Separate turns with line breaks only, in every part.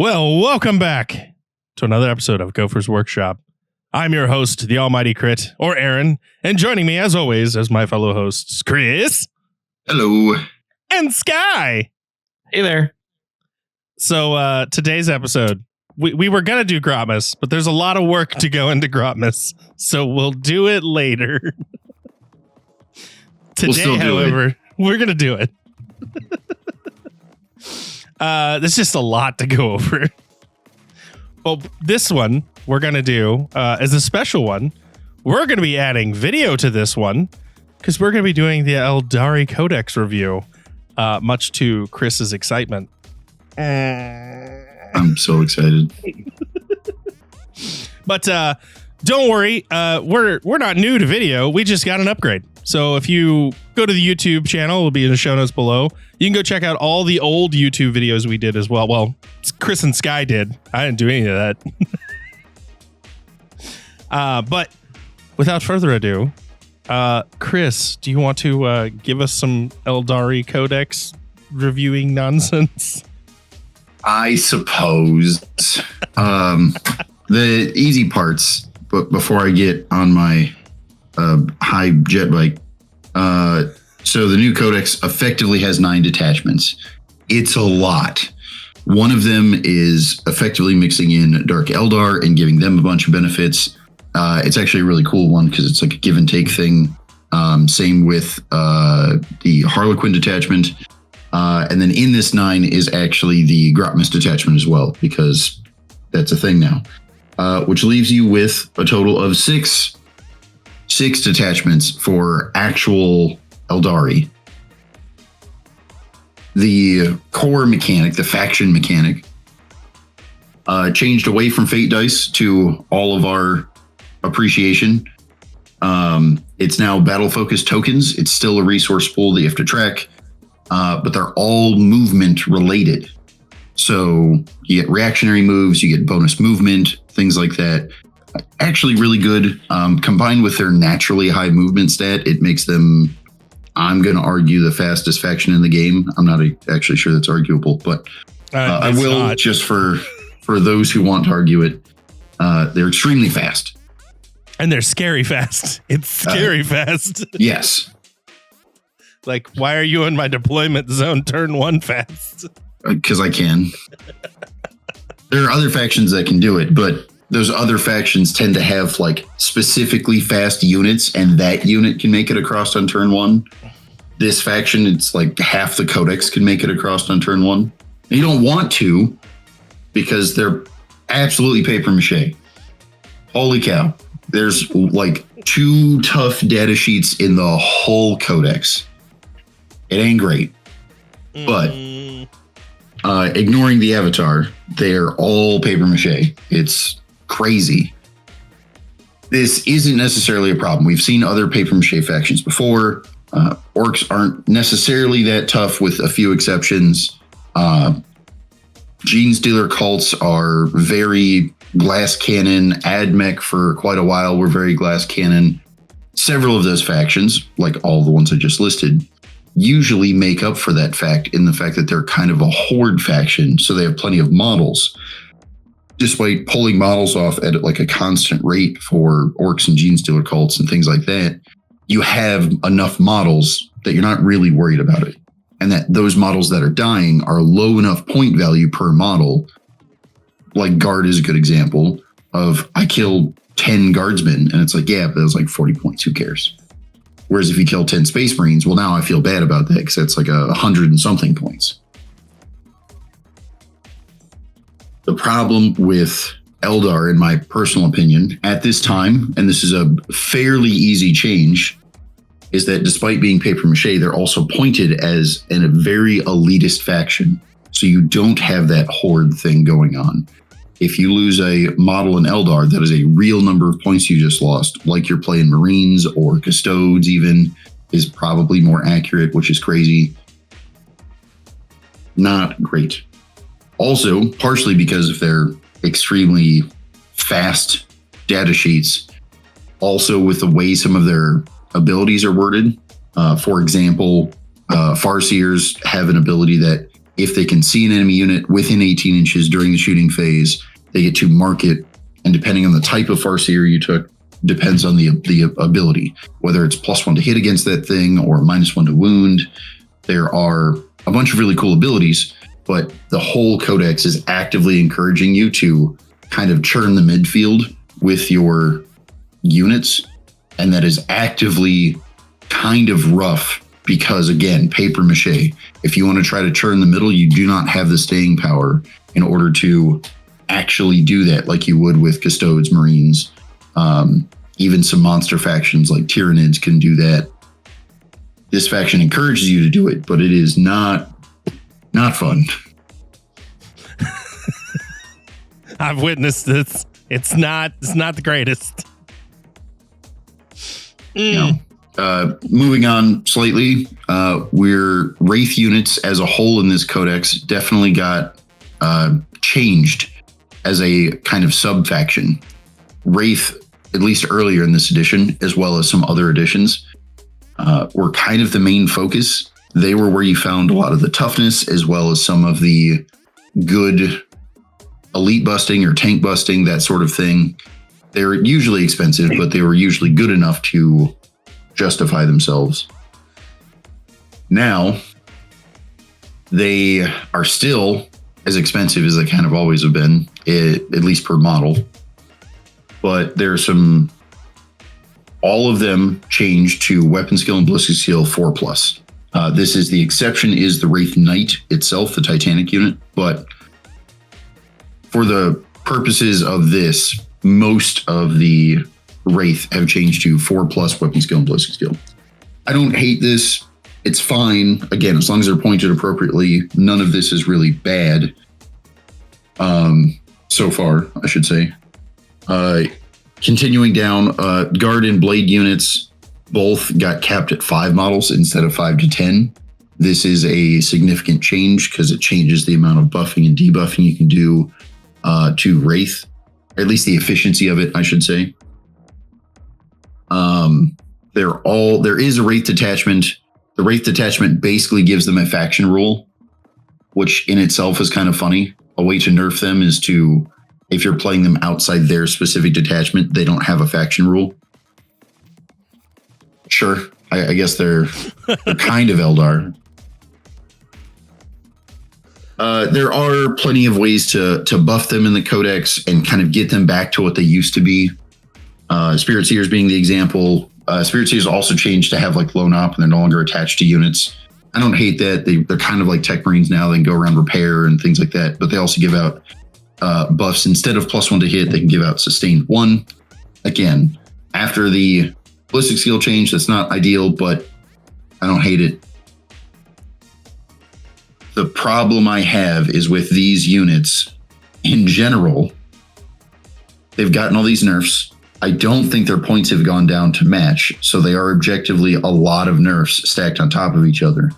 Well, welcome back to another episode of Gopher's Workshop. I'm your host, the Almighty Crit, or Aaron, and joining me, as always, as my fellow hosts, Chris.
Hello.
And Sky.
Hey there.
So today's episode, we were going to do Grotmas, but there's a lot of work to go into Grotmas, so we'll do it later. Today, however, we're going to do it. There's just a lot to go over. Well, this one we're going to do as a special one. We're going to be adding video to this one because we're going to be doing the Aeldari Codex review, much to Chris's excitement.
I'm so excited.
But don't worry, we're not new to video. We just got an upgrade. So if you go to the YouTube channel, it'll be in the show notes below. You can go check out all the old YouTube videos we did as well. Well, Chris and Sky did. I didn't do any of that. But without further ado, Chris, do you want to give us some Aeldari Codex reviewing nonsense?
I suppose. The easy parts, but before I get on my high jet bike. So the new codex effectively has 9 detachments. It's a lot. One of them is effectively mixing in Dark Eldar and giving them a bunch of benefits. It's actually a really cool one because it's like a give and take thing. Same with the Harlequin detachment. And then in this 9 is actually the Grotmas detachment as well, because that's a thing now. Which leaves you with a total of 6 detachments for actual Aeldari. The core mechanic, the faction mechanic, changed away from Fate Dice to all of our appreciation. It's now battle-focused tokens. It's still a resource pool that you have to track, but they're all movement related. So you get reactionary moves, you get bonus movement, things like that. Actually really good. Combined with their naturally high movement stat, it makes them, I'm going to argue, the fastest faction in the game. I'm not actually sure that's arguable, but I will not. Just for those who want to argue it. They're extremely fast.
And they're scary fast. It's scary fast.
Yes.
Like, why are you in my deployment zone turn 1 fast?
Because I can. There are other factions that can do it, but those other factions tend to have like specifically fast units, and that unit can make it across on turn 1. This faction, it's like half the codex can make it across on turn 1. And you don't want to, because they're absolutely paper mache. Holy cow. There's like 2 tough data sheets in the whole codex. It ain't great. But ignoring the avatar, they're all paper mache. It's crazy. This isn't necessarily a problem. We've seen other paper mache factions before. Orcs aren't necessarily that tough, with a few exceptions. Gene Stealer cults are very glass cannon. AdMech for quite a while were very glass cannon. Several of those factions, like all the ones I just listed, usually make up for that fact in the fact that they're kind of a horde faction, so they have plenty of models. Despite pulling models off at like a constant rate for orcs and gene stealer cults and things like that, you have enough models that you're not really worried about it. And that those models that are dying are low enough point value per model. Like Guard is a good example of, I killed 10 guardsmen and it's like, yeah, but that was like 40 points. Who cares? Whereas if you kill 10 Space Marines, well, now I feel bad about that because that's like 100 and something points. The problem with Eldar, in my personal opinion, at this time, and this is a fairly easy change, is that despite being paper mache, they're also pointed as a very elitist faction. So you don't have that horde thing going on. If you lose a model in Eldar, that is a real number of points you just lost. Like you're playing Marines or Custodes even is probably more accurate, which is crazy. Not great. Also, partially because of their extremely fast data sheets, also with the way some of their abilities are worded. For example, Farseers have an ability that if they can see an enemy unit within 18 inches during the shooting phase, they get to mark it. And depending on the type of Farseer you took, depends on the ability, whether it's +1 to hit against that thing or -1 to wound. There are a bunch of really cool abilities, but the whole codex is actively encouraging you to kind of churn the midfield with your units. And that is actively kind of rough because, again, paper mache. If you want to try to churn the middle, you do not have the staying power in order to actually do that like you would with Custodes, Marines. Even some monster factions like Tyranids can do that. This faction encourages you to do it, but it is not fun.
I've witnessed this. It's not the greatest.
No. Moving on slightly, we're Wraith units as a whole in this codex definitely got changed as a kind of sub-faction. Wraith, at least earlier in this edition, as well as some other editions, were kind of the main focus. They were where you found a lot of the toughness, as well as some of the good elite busting or tank busting, that sort of thing. They were usually expensive, but they were usually good enough to justify themselves. Now, they are still as expensive as they kind of always have been, at least per model. But there's all of them changed to weapon skill and ballistic skill 4+. This is the exception is the Wraith Knight itself, the Titanic unit. But for the purposes of this, most of the Wraith have changed to 4+ weapon skill and ballistic skill. I don't hate this. It's fine. Again, as long as they're pointed appropriately, none of this is really bad. So far, I should say. Continuing down, guard and blade units both got capped at 5 models instead of 5 to 10. This is a significant change because it changes the amount of buffing and debuffing you can do to Wraith, or at least the efficiency of it, I should say. There is a Wraith detachment. The Wraith detachment basically gives them a faction rule, which in itself is kind of funny. A way to nerf them is to, if you're playing them outside their specific detachment, they don't have a faction rule. Sure, I guess they're kind of Eldar. There are plenty of ways to buff them in the Codex and kind of get them back to what they used to be. Spirit Seers being the example. Spirit Seers also changed to have like lone op and they're no longer attached to units. I don't hate that. They're kind of like Tech Marines now. They can go around repair and things like that, but they also give out buffs. Instead of +1 to hit, they can give out sustained 1. Again, after the ballistic skill change, that's not ideal, but I don't hate it. The problem I have is with these units in general, they've gotten all these nerfs. I don't think their points have gone down to match, so they are objectively a lot of nerfs stacked on top of each other.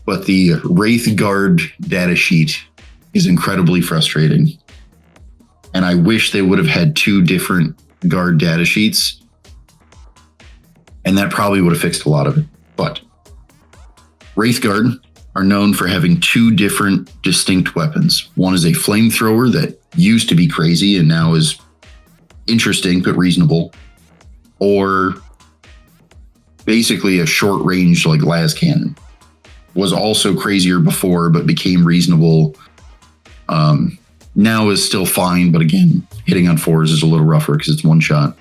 But the Wraith Guard data sheet is incredibly frustrating. And I wish they would have had 2 different Guard data sheets, and that probably would have fixed a lot of it. But Wraith Guard are known for having 2 different distinct weapons. One is a flamethrower that used to be crazy and now is interesting but reasonable, or basically a short range like las cannon. Was also crazier before but became reasonable. Now is still fine, but again, hitting on 4s is a little rougher because it's one shot.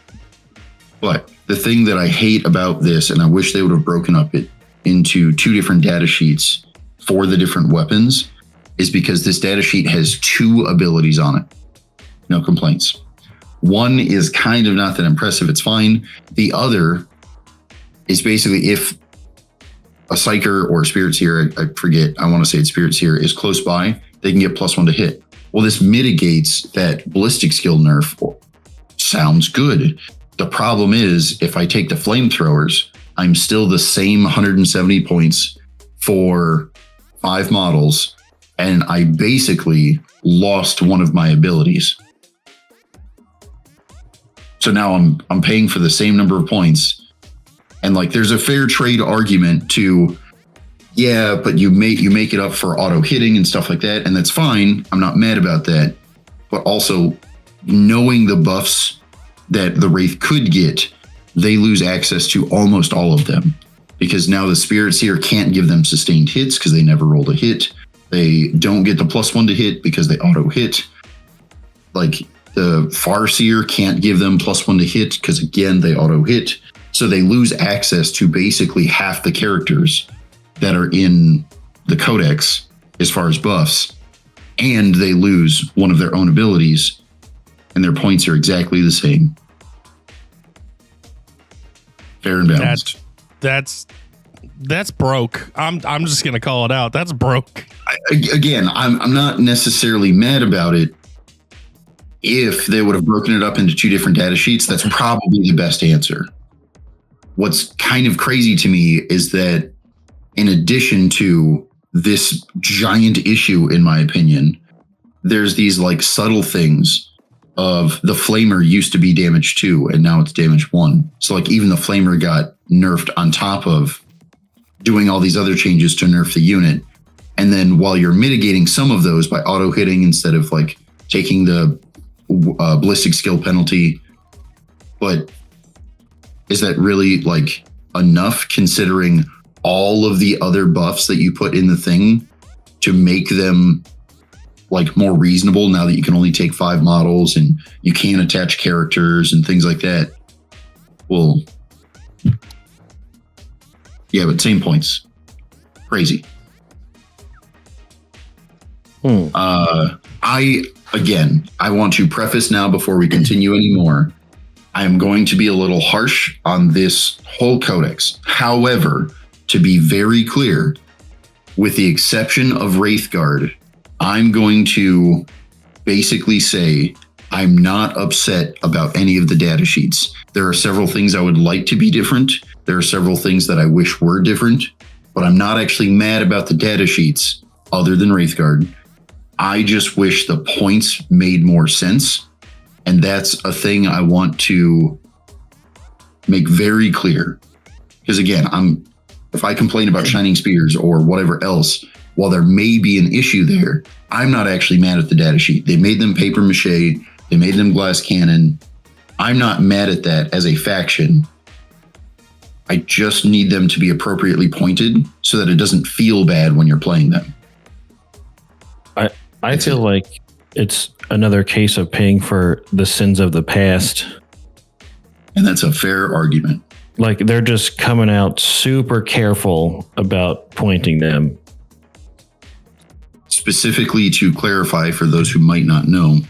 But the thing that I hate about this, and I wish they would have broken up it into 2 different data sheets for the different weapons, is because this data sheet has 2 abilities on it. No complaints. One is kind of not that impressive. It's fine. The other is basically if a Psyker or a Spirit Seer, I forget, I want to say it's Spirit Seer, is close by, they can get +1 to hit. Well, this mitigates that ballistic skill nerf. Sounds good. The problem is, if I take the flamethrowers, I'm still the same 170 points for 5 models, and I basically lost one of my abilities. So now I'm paying for the same number of points. And like, there's a fair trade argument to Yeah, but you make it up for auto hitting and stuff like that, and that's fine. I'm not mad about that. But also, knowing the buffs that the Wraith could get, they lose access to almost all of them. Because now the Spirit Seer can't give them sustained hits because they never rolled a hit. They don't get the +1 to hit because they auto hit. Like the Farseer can't give them +1 to hit because again, they auto hit. So they lose access to basically half the characters that are in the Codex as far as buffs. And they lose one of their own abilities and their points are exactly the same. Fair and balanced.
That's broke. I'm just gonna call it out. That's broke.
I'm not necessarily mad about it. If they would have broken it up into 2 different data sheets, that's probably the best answer. What's kind of crazy to me is that in addition to this giant issue, in my opinion, there's these like subtle things of the Flamer used to be damage 2 and now it's damage 1. So like even the Flamer got nerfed on top of doing all these other changes to nerf the unit. And then while you're mitigating some of those by auto hitting instead of like taking the ballistic skill penalty, but is that really like enough considering all of the other buffs that you put in the thing to make them like more reasonable now that you can only take 5 models and you can't attach characters and things like that? Well, yeah, but same points. Crazy. I want to preface now before we continue anymore. I am going to be a little harsh on this whole codex. However, to be very clear, with the exception of Wraithguard, I'm going to basically say I'm not upset about any of the data sheets. There are several things I would like to be different. There are several things that I wish were different, but I'm not actually mad about the data sheets other than Wraithguard. I just wish the points made more sense. And that's a thing I want to make very clear. Because again, if I complain about Shining Spears or whatever else, while there may be an issue there, I'm not actually mad at the data sheet. They made them paper mache. They made them glass cannon. I'm not mad at that as a faction. I just need them to be appropriately pointed so that it doesn't feel bad when you're playing them.
I feel like it's another case of paying for the sins of the past.
And that's a fair argument.
Like they're just coming out super careful about pointing them.
Specifically to clarify for those who might not know,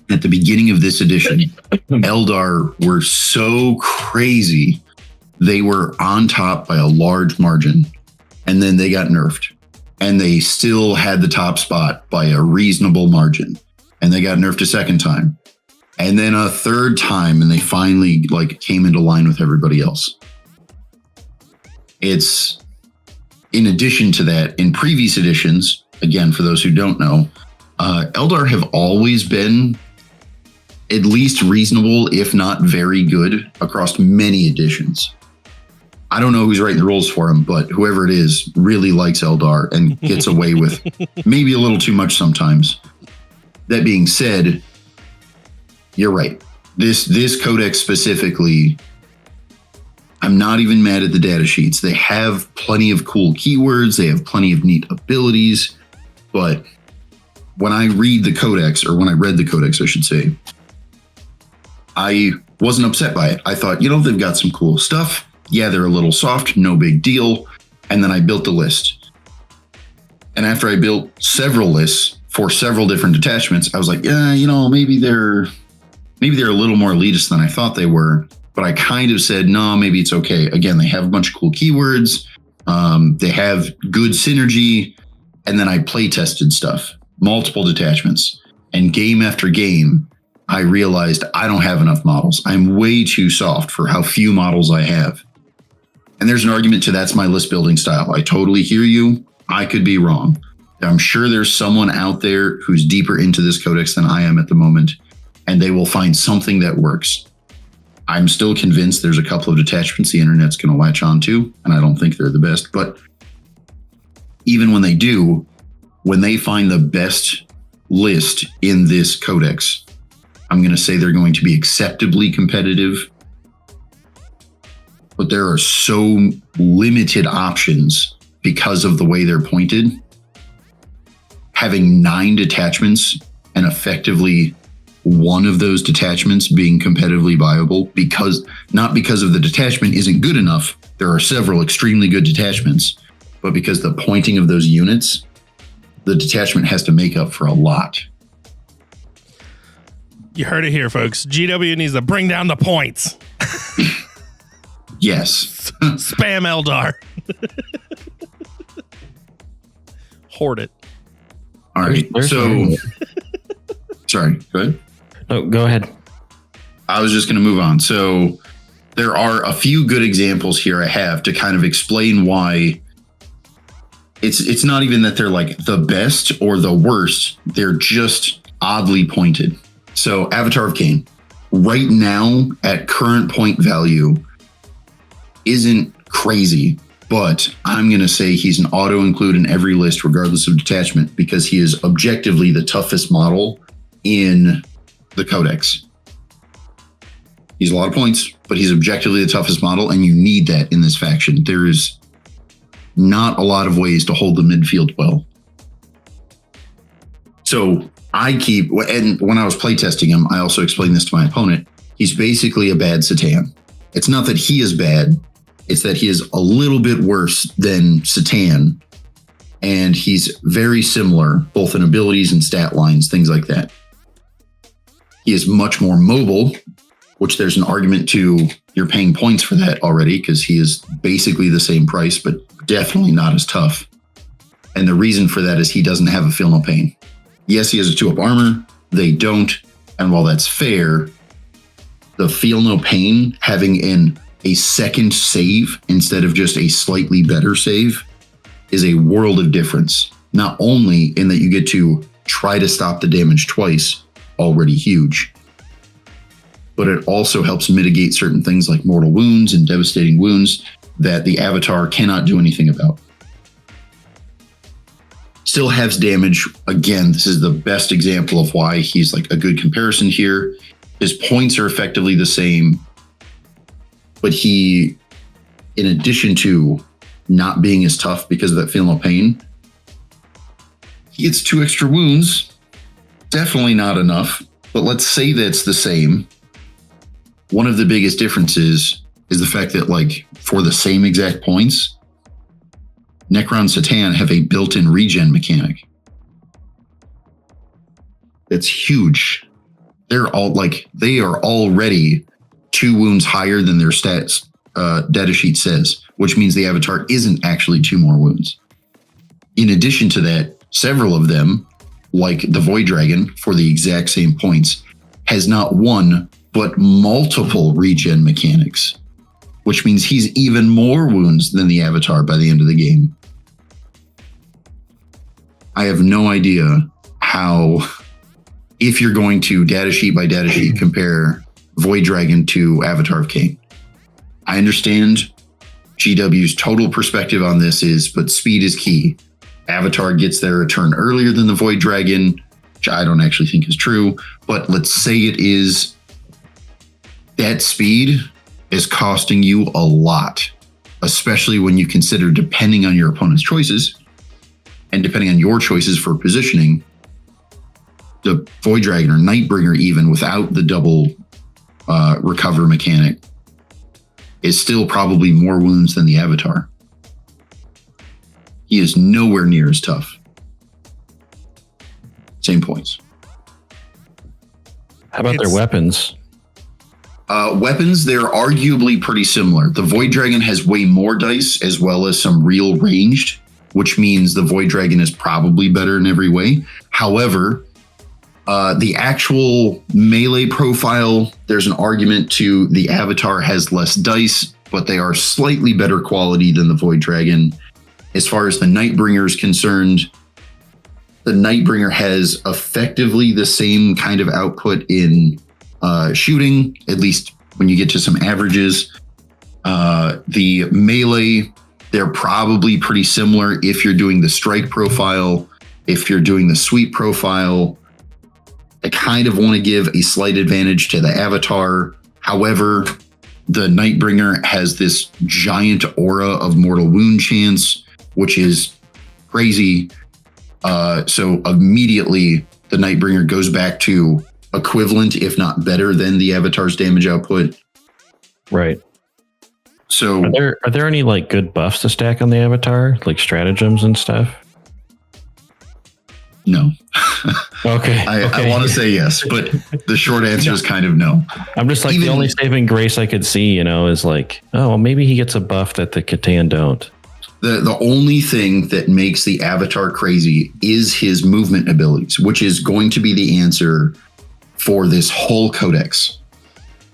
at the beginning of this edition, Eldar were so crazy. They were on top by a large margin, and then they got nerfed. And they still had the top spot by a reasonable margin. And they got nerfed a second time. And then a third time, and they finally like came into line with everybody else. It's in addition to that, in previous editions, again, for those who don't know, Eldar have always been at least reasonable, if not very good, across many editions. I don't know who's writing the rules for them, but whoever it is really likes Eldar and gets away with maybe a little too much sometimes. That being said, you're right. This codex specifically, I'm not even mad at the data sheets. They have plenty of cool keywords. They have plenty of neat abilities. But when I read the codex, or when I read the codex, I should say, I wasn't upset by it. I thought, they've got some cool stuff. Yeah, they're a little soft, no big deal. And then I built the list. And after I built several lists for several different detachments, I was like, yeah, maybe they're a little more elitist than I thought they were. But I kind of said, no, maybe it's okay. Again, they have a bunch of cool keywords. They have good synergy. And then I play tested stuff, multiple detachments. And game after game, I realized I don't have enough models. I'm way too soft for how few models I have. And there's an argument to that's my list building style. I totally hear you. I could be wrong. I'm sure there's someone out there who's deeper into this codex than I am at the moment, and they will find something that works. I'm still convinced there's a couple of detachments the internet's going to latch on to, and I don't think they're the best. But even when they do, when they find the best list in this codex, I'm going to say they're going to be acceptably competitive. But there are so limited options because of the way they're pointed. Having 9 detachments and effectively one of those detachments being competitively viable, not because of the detachment isn't good enough. There are several extremely good detachments, but because the pointing of those units, the detachment has to make up for a lot.
You heard it here, folks. GW needs to bring down the points.
Yes.
Spam Eldar. Hoard it.
All right. So, sorry, go ahead.
No, go ahead.
I was just going to move on. So there are a few good examples here I have to kind of explain why it's not even that they're like the best or the worst. They're just oddly pointed. So Avatar of Cain, right now at current point value, isn't crazy, but I'm going to say he's an auto include in every list, regardless of detachment, because he is objectively the toughest model in the Codex. He's a lot of points, but he's objectively the toughest model, and you need that in this faction. There is not a lot of ways to hold the midfield well. So and when I was playtesting him, I also explained this to my opponent. He's basically a bad Satan. It's not that he is bad. It's that he is a little bit worse than Satan, and he's very similar, both in abilities and stat lines, things like that. He is much more mobile, which there's an argument to you're paying points for that already, because he is basically the same price, but definitely not as tough. And the reason for that is he doesn't have a Feel No Pain. Yes, he has a 2-up armor. They don't. And while that's fair, the Feel No Pain having a second save instead of just a slightly better save is a world of difference. Not only in that you get to try to stop the damage twice, already huge, but it also helps mitigate certain things like mortal wounds and devastating wounds that the Avatar cannot do anything about. Still has damage. Again, this is the best example of why he's like a good comparison here. His points are effectively the same, but he, in addition to not being as tough because of that Feel No Pain, he gets 2 extra wounds. Definitely not enough, but let's say that's the same. One of the biggest differences is the fact that, like, for the same exact points, Necron Satan have a built-in regen mechanic. That's huge. They are already 2 wounds higher than their stats data sheet says, which means the Avatar isn't actually 2 more wounds. In addition to that, several of them, like the Void Dragon, for the exact same points, has not 1, but multiple regen mechanics, which means he's even more wounds than the Avatar by the end of the game. I have no idea how, if you're going to data sheet by data sheet compare Void Dragon to Avatar of Cain. I understand GW's total perspective on this is, but speed is key. Avatar gets there a turn earlier than the Void Dragon, which I don't actually think is true, but let's say it is. That speed is costing you a lot, especially when you consider, depending on your opponent's choices and depending on your choices for positioning, the Void Dragon or Nightbringer, even without the double recover mechanic, is still probably more wounds than the Avatar. He is nowhere near as tough. Same points.
How about their weapons?
Weapons, they're arguably pretty similar. The Void Dragon has way more dice as well as some real ranged, which means the Void Dragon is probably better in every way. However, the actual melee profile, there's an argument to the Avatar has less dice, but they are slightly better quality than the Void Dragon. As far as the Nightbringer is concerned, the Nightbringer has effectively the same kind of output in shooting, at least when you get to some averages. The melee They're probably pretty similar if you're doing the strike profile, if you're doing the sweep profile. I kind of want to give a slight advantage to the avatar. However, the Nightbringer has this giant aura of mortal wound chance, which is crazy. So immediately the Nightbringer goes back to equivalent, if not better than the avatar's damage output.
Right.
So
are there any like good buffs to stack on the avatar, like stratagems and stuff?
no.
Okay.
I want to say yes, but the short answer is kind of no.
I'm just like, the only saving grace I could see, is like, oh, well, maybe he gets a buff that the Catan don't.
The only thing that makes the avatar crazy is his movement abilities, which is going to be the answer for this whole codex.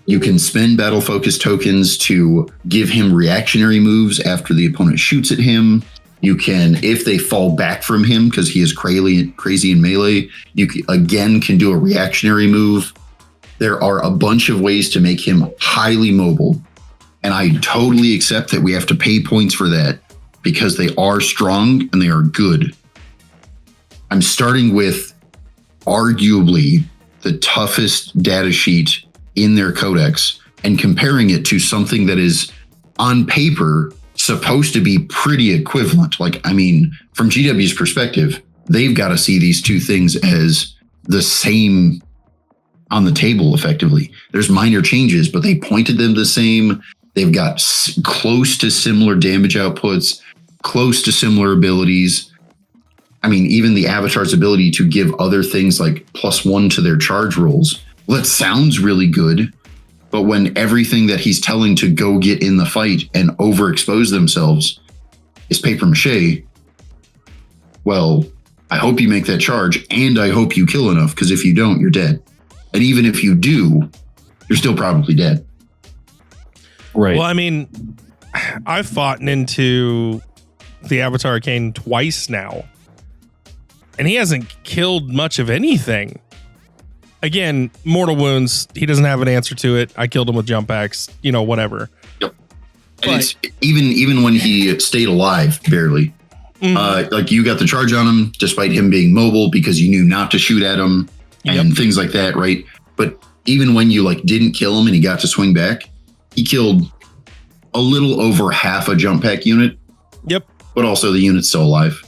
You can spend battle focus tokens to give him reactionary moves after the opponent shoots at him. You can, if they fall back from him because he is crazy in melee, you can do a reactionary move. There are a bunch of ways to make him highly mobile. And I totally accept that we have to pay points for that because they are strong and they are good. I'm starting with arguably the toughest data sheet in their codex and comparing it to something that is on paper supposed to be pretty equivalent. Like, I mean, from GW's perspective, they've got to see these two things as the same on the table effectively. There's minor changes, but they pointed them the same. They've got close to similar damage outputs, close to similar abilities. I mean, even the avatar's ability to give other things like +1 to their charge rolls. Well, that sounds really good, but when everything that he's telling to go get in the fight and overexpose themselves is paper mache, well, I hope you make that charge and I hope you kill enough, because if you don't, you're dead. And even if you do, you're still probably dead.
Right.
Well, I mean, I've fought into the Avatar Arcane twice now, and he hasn't killed much of anything. Again, mortal wounds, he doesn't have an answer to it. I killed him with jump axe, whatever.
Yep. And it's even when he stayed alive, barely. Like you got the charge on him, despite him being mobile, because you knew not to shoot at him and things like that, right? But even when you didn't kill him and he got to swing back, he killed a little over half a jump pack unit.
Yep.
But also the unit's still alive.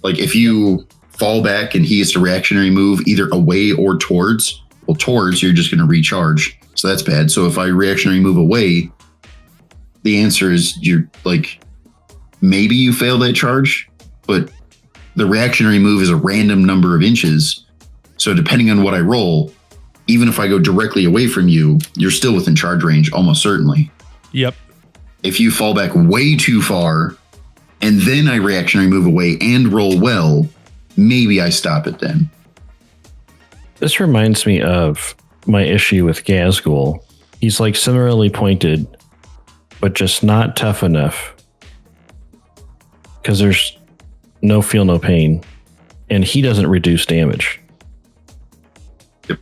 Like if you fall back and he gets a reactionary move either away or towards, you're just going to recharge. So that's bad. So if I reactionary move away, the answer is you're like, maybe you fail that charge, but the reactionary move is a random number of inches. So depending on what I roll, even if I go directly away from you, you're still within charge range, almost certainly.
Yep.
If you fall back way too far and then I reactionary move away and roll well, maybe I stop it then.
This reminds me of my issue with Gazgul. He's similarly pointed, but just not tough enough. Because there's no feel, no pain. And he doesn't reduce damage.
Yep.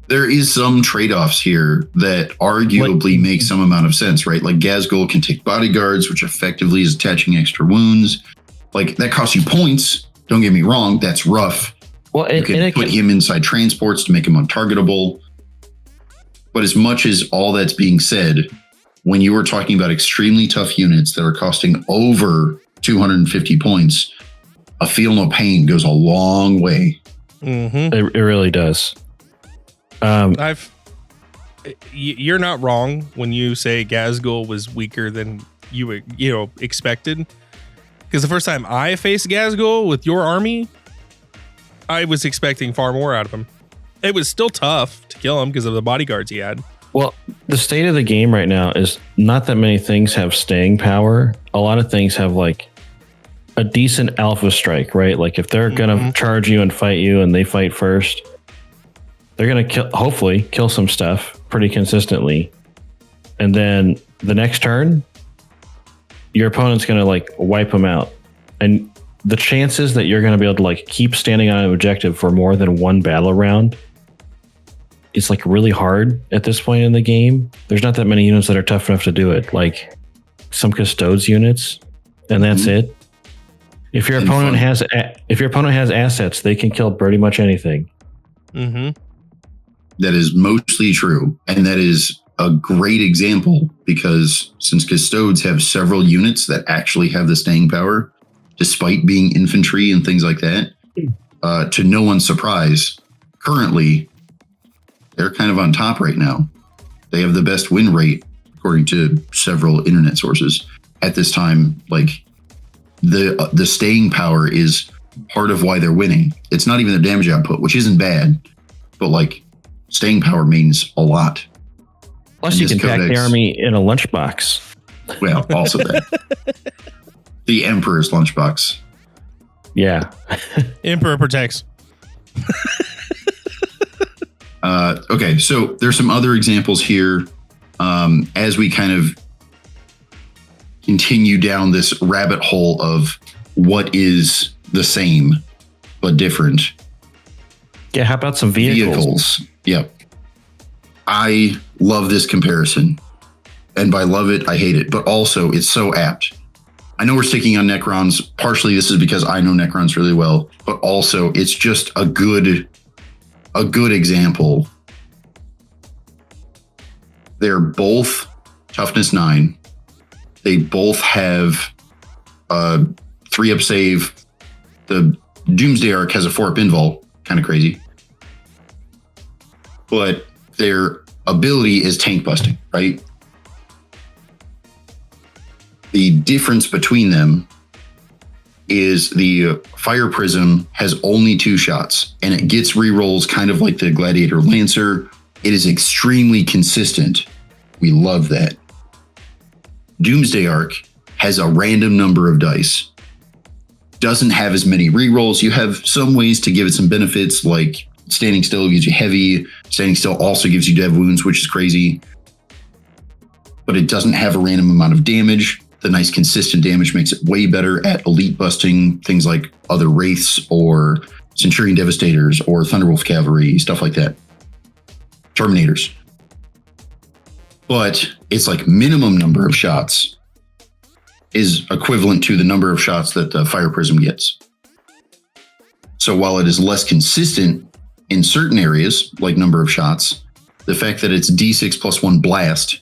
There is some trade-offs here that arguably make some amount of sense, right? Like Gazgul can take bodyguards, which effectively is attaching extra wounds. That costs you points. Don't get me wrong, that's rough. Well, you can put him inside transports to him untargetable. But as much as all that's being said, when you are talking about extremely tough units that are costing over 250 points, a feel no pain goes a long way.
Mm-hmm.
It really does.
You're not wrong when you say Gazgul was weaker than you expected. Because the first time I faced Gazgul with your army, I was expecting far more out of him. It was still tough to kill him because of the bodyguards he had.
Well, the state of the game right now is not that many things have staying power. A lot of things have a decent alpha strike, right? Like if they're going to charge you and fight you and they fight first, they're going to hopefully kill some stuff pretty consistently. And then the next turn, your opponent's going to wipe them out. And the chances that you're going to be able to keep standing on an objective for more than one battle round is really hard at this point in the game. There's not that many units that are tough enough to do it. some custodes units, and that's it. If your opponent has assets, they can kill pretty much anything.
Mm-hmm.
That is mostly true, and that is a great example because since custodes have several units that actually have the staying power, despite being infantry and things like that, to no one's surprise, currently they're kind of on top right now. They have the best win rate according to several internet sources at this time. Like the staying power is part of why they're winning. It's not even the damage output, which isn't bad, but like staying power means a lot.
Plus, you can pack the army in a lunchbox.
Well, also that. The Emperor's lunchbox.
Yeah.
Emperor protects.
Okay, so there's some other examples here as we kind of continue down this rabbit hole of what is the same but different.
Yeah, how about some vehicles?
Yep. I love this comparison. And by love it, I hate it. But also, it's so apt. I know we're sticking on Necrons. Partially, this is because I know Necrons really well. But also, it's just a good example. They're both toughness 9. They both have 3-up save. The Doomsday Arc has a 4-up invul. Kind of crazy. But their ability is tank busting, right? The difference between them is the Fire Prism has only 2 shots, and it gets rerolls kind of like the Gladiator Lancer. It is extremely consistent. We love that. Doomsday Arc has a random number of dice. Doesn't have as many rerolls. You have some ways to give it some benefits, like standing still gives you heavy. Standing still also gives you dev wounds, which is crazy. But it doesn't have a random amount of damage. The nice consistent damage makes it way better at elite busting things like other Wraiths or Centurion Devastators or Thunderwolf Cavalry, stuff like that. Terminators. But it's like minimum number of shots is equivalent to the number of shots that the Fire Prism gets. So while it is less consistent in certain areas, like number of shots, the fact that it's D6 plus 1 blast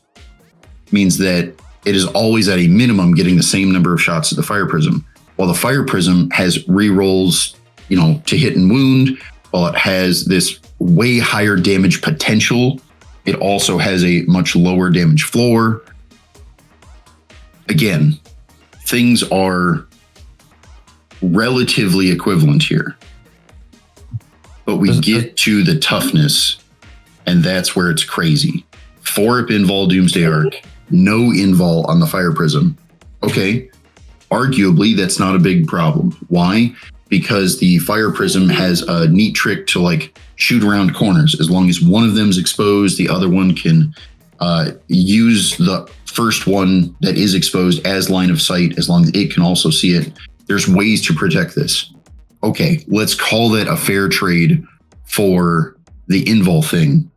means that it is always at a minimum getting the same number of shots as the Fire Prism. While the Fire Prism has rerolls, to hit and wound, while it has this way higher damage potential, it also has a much lower damage floor. Again, things are relatively equivalent here. But we get to the toughness, and that's where it's crazy. 4-up invul Doomsday Arc, no invul on the Fire Prism. Okay, arguably that's not a big problem. Why? Because the Fire Prism has a neat trick to like shoot around corners. As long as one of them's exposed, the other one can use the first one that is exposed as line of sight, as long as it can also see it. There's ways to protect this. Okay, let's call that a fair trade for the invul thing,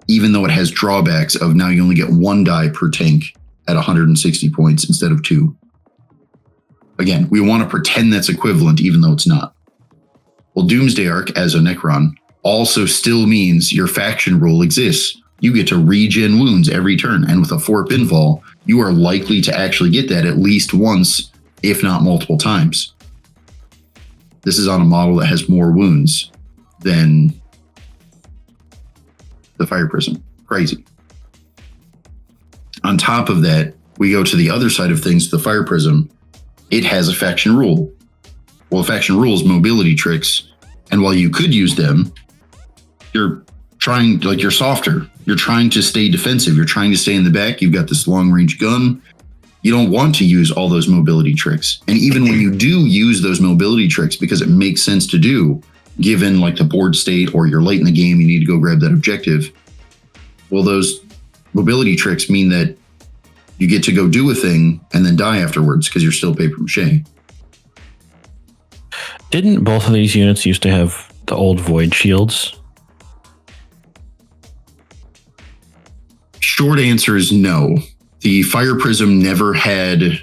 even though it has drawbacks of now you only get 1 die per tank at 160 points instead of 2. Again, we want to pretend that's equivalent, even though it's not. Well, Doomsday Arc as a Necron also still means your faction rule exists. You get to regen wounds every turn, and with a 4-up invul, you are likely to actually get that at least once, if not multiple times. This is on a model that has more wounds than the Fire Prism. Crazy. On top of that, we go to the other side of things, the Fire Prism. It has a faction rule. Well, a faction rule is mobility tricks, and while you could use them, you're trying, like, you're softer. You're trying to stay defensive. You're trying to stay in the back. You've got this long-range gun. You don't want to use all those mobility tricks. And even when you do use those mobility tricks, because it makes sense to do, given like the board state or you're late in the game, you need to go grab that objective. Well, those mobility tricks mean that you get to go do a thing and then die afterwards because you're still paper mache.
Didn't both of these units used to have the old void shields?
Short answer is no. The Fire Prism never had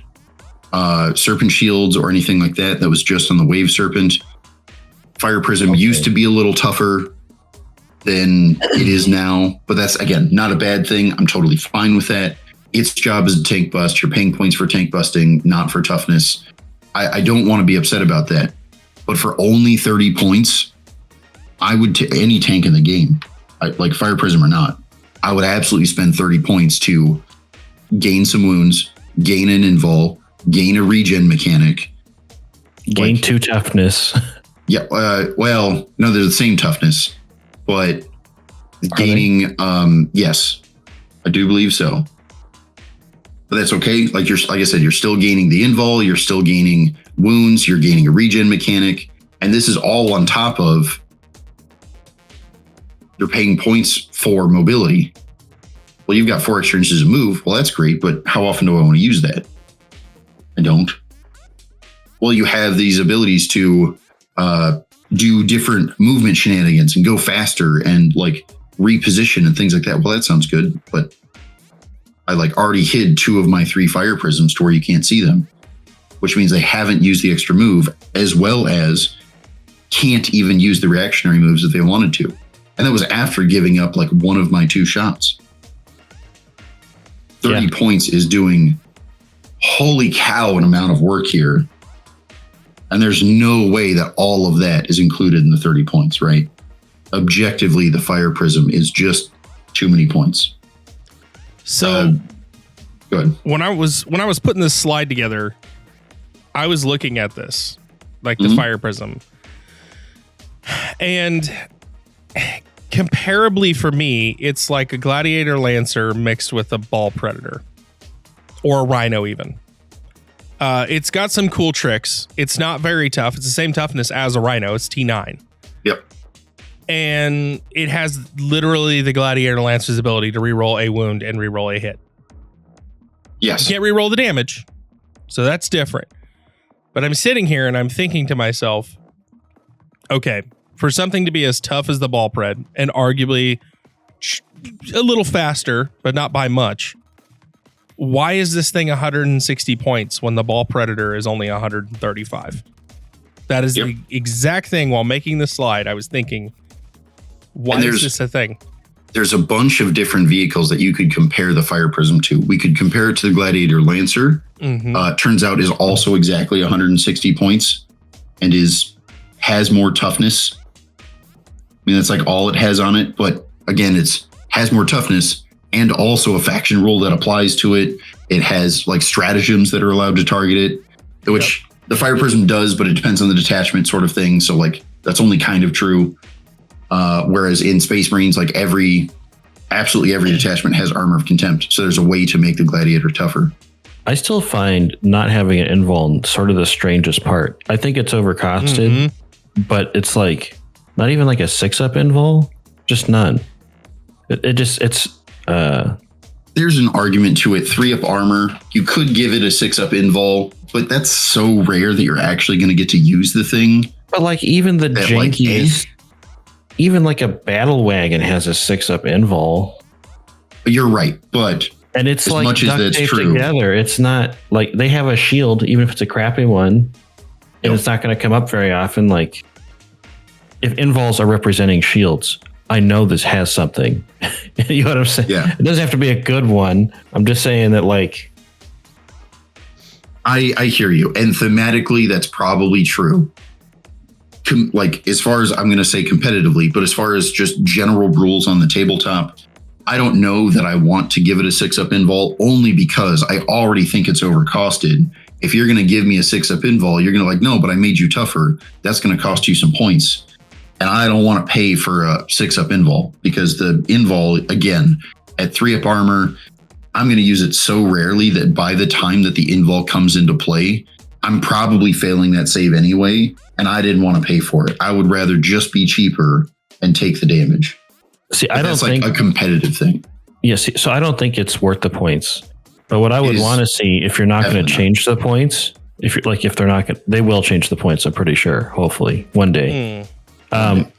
Serpent Shields or anything like that. That was just on the Wave Serpent. Fire Prism used to be a little tougher than it is now, but that's, again, not a bad thing. I'm totally fine with that. Its job is a tank bust. You're paying points for tank busting, not for toughness. I don't want to be upset about that. But for only 30 points, I would, any tank in the game, like Fire Prism or not, I would absolutely spend 30 points to gain some wounds, gain an invul, gain a regen mechanic.
Gain 2 toughness.
Yeah, well, no, they're the same toughness, but gaining, yes, I do believe so. But that's okay. Like I said, you're still gaining the invul, you're still gaining wounds, you're gaining a regen mechanic, and this is all on top of you're paying points for mobility. Well, you've got 4 extra inches of move. Well, that's great, but how often do I want to use that? I don't. Well, you have these abilities to do different movement shenanigans and go faster and like reposition and things like that. Well, that sounds good, but I like already hid 2 of my 3 Fire Prisms to where you can't see them, which means they haven't used the extra move, as well as can't even use the reactionary moves if they wanted to. And that was after giving up like 1 of my 2 shots. 30 points is doing holy cow an amount of work here. And there's no way that all of that is included in the 30 points, right? Objectively, the Fire Prism is just too many points.
So
go ahead.
When I was putting this slide together, I was looking at this, like the Fire Prism. And comparably for me, it's like a Gladiator Lancer mixed with a Ball Predator. Or a Rhino even. It's got some cool tricks. It's not very tough. It's the same toughness as a Rhino. It's T9.
Yep.
And it has literally the Gladiator Lancer's ability to reroll a wound and reroll a hit.
Yes.
You can't reroll the damage. So that's different. But I'm sitting here and I'm thinking to myself, okay, for something to be as tough as the Ball Pred and arguably a little faster, but not by much, why is this thing 160 points when the Ball Predator is only 135? That is the exact thing while making the slide. I was thinking, why is this a thing?
There's a bunch of different vehicles that you could compare the Fire Prism to. We could compare it to the Gladiator Lancer. Turns out is also exactly 160 points and has more toughness. I mean, that's like all it has on it. But again, has more toughness and also a faction rule that applies to it. It has like stratagems that are allowed to target it, which the Fire Prism does, but it depends on the detachment sort of thing. So like that's only kind of true. Whereas in Space Marines, like absolutely every detachment has Armor of Contempt. So there's a way to make the Gladiator tougher.
I still find not having an invul sort of the strangest part. I think it's overcosted, but it's like not even like a 6-up invul, just none.
There's an argument to it. 3-up armor, you could give it a 6-up invul, but that's so rare that you're actually going to get to use the thing.
But like even the jankiest, even like a battle wagon has a 6-up invul.
You're right, but
and it's
as
like
much as that's true,
together. It's not like they have a shield, even if it's a crappy one, and it's not going to come up very often. Like if invuls are representing shields, I know this has something. You know what I'm saying?
Yeah.
It doesn't have to be a good one. I'm just saying that like
I hear you. And thematically, that's probably true. Like as far as I'm going to say competitively, but as far as just general rules on the tabletop, I don't know that I want to give it a 6-up invul only because I already think it's overcosted. If you're going to give me a 6-up invul, you're going to like, no, but I made you tougher. That's going to cost you some points. And I don't want to pay for a 6-up invul because the invul, again, at 3-up armor, I'm going to use it so rarely that by the time that the invul comes into play, I'm probably failing that save anyway. And I didn't want to pay for it. I would rather just be cheaper and take the damage.
See,
I don't think a competitive thing.
Yes. So I don't think it's worth the points. But what I would want to see, if you're not going to change the points, if you're like, if they're not, they will change the points. I'm pretty sure, hopefully one day. But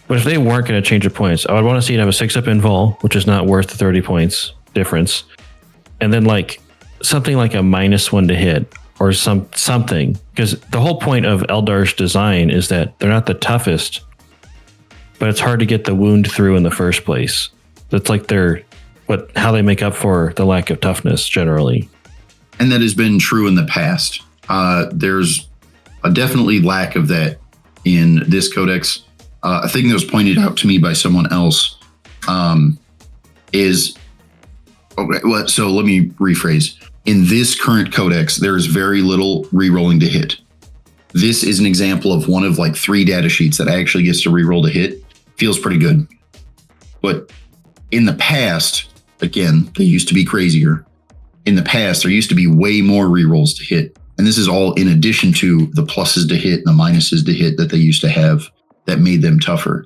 if they weren't going to change the points, I would want to see it have a 6-up invul, which is not worth the 30 points difference. and then like something like a -1 to hit or something, because the whole point of Aeldar's design is that they're not the toughest, but it's hard to get the wound through in the first place. That's like how they make up for the lack of toughness generally.
And that has been true in the past. There's a definitely lack of that in this codex. A thing that was pointed out to me by someone else is, so let me rephrase. In this current codex, there's very little rerolling to hit. This is an example of one of like 3 data sheets that actually gets to reroll to hit. Feels pretty good. But in the past, again, they used to be crazier. In the past, there used to be way more rerolls to hit. And this is all in addition to the pluses to hit and the minuses to hit that they used to have that made them tougher.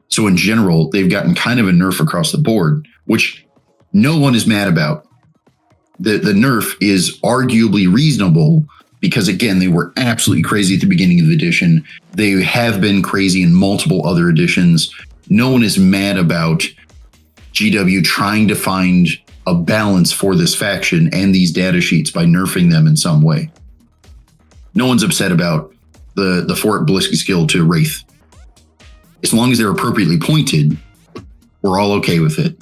So in general, they've gotten kind of a nerf across the board, which no one is mad about. The nerf is arguably reasonable because, again, they were absolutely crazy at the beginning of the edition. They have been crazy in multiple other editions. No one is mad about GW trying to find a balance for this faction and these data sheets by nerfing them in some way. No one's upset about the Fort Bliski skill to Wraith. As long as they're appropriately pointed, we're all okay with it.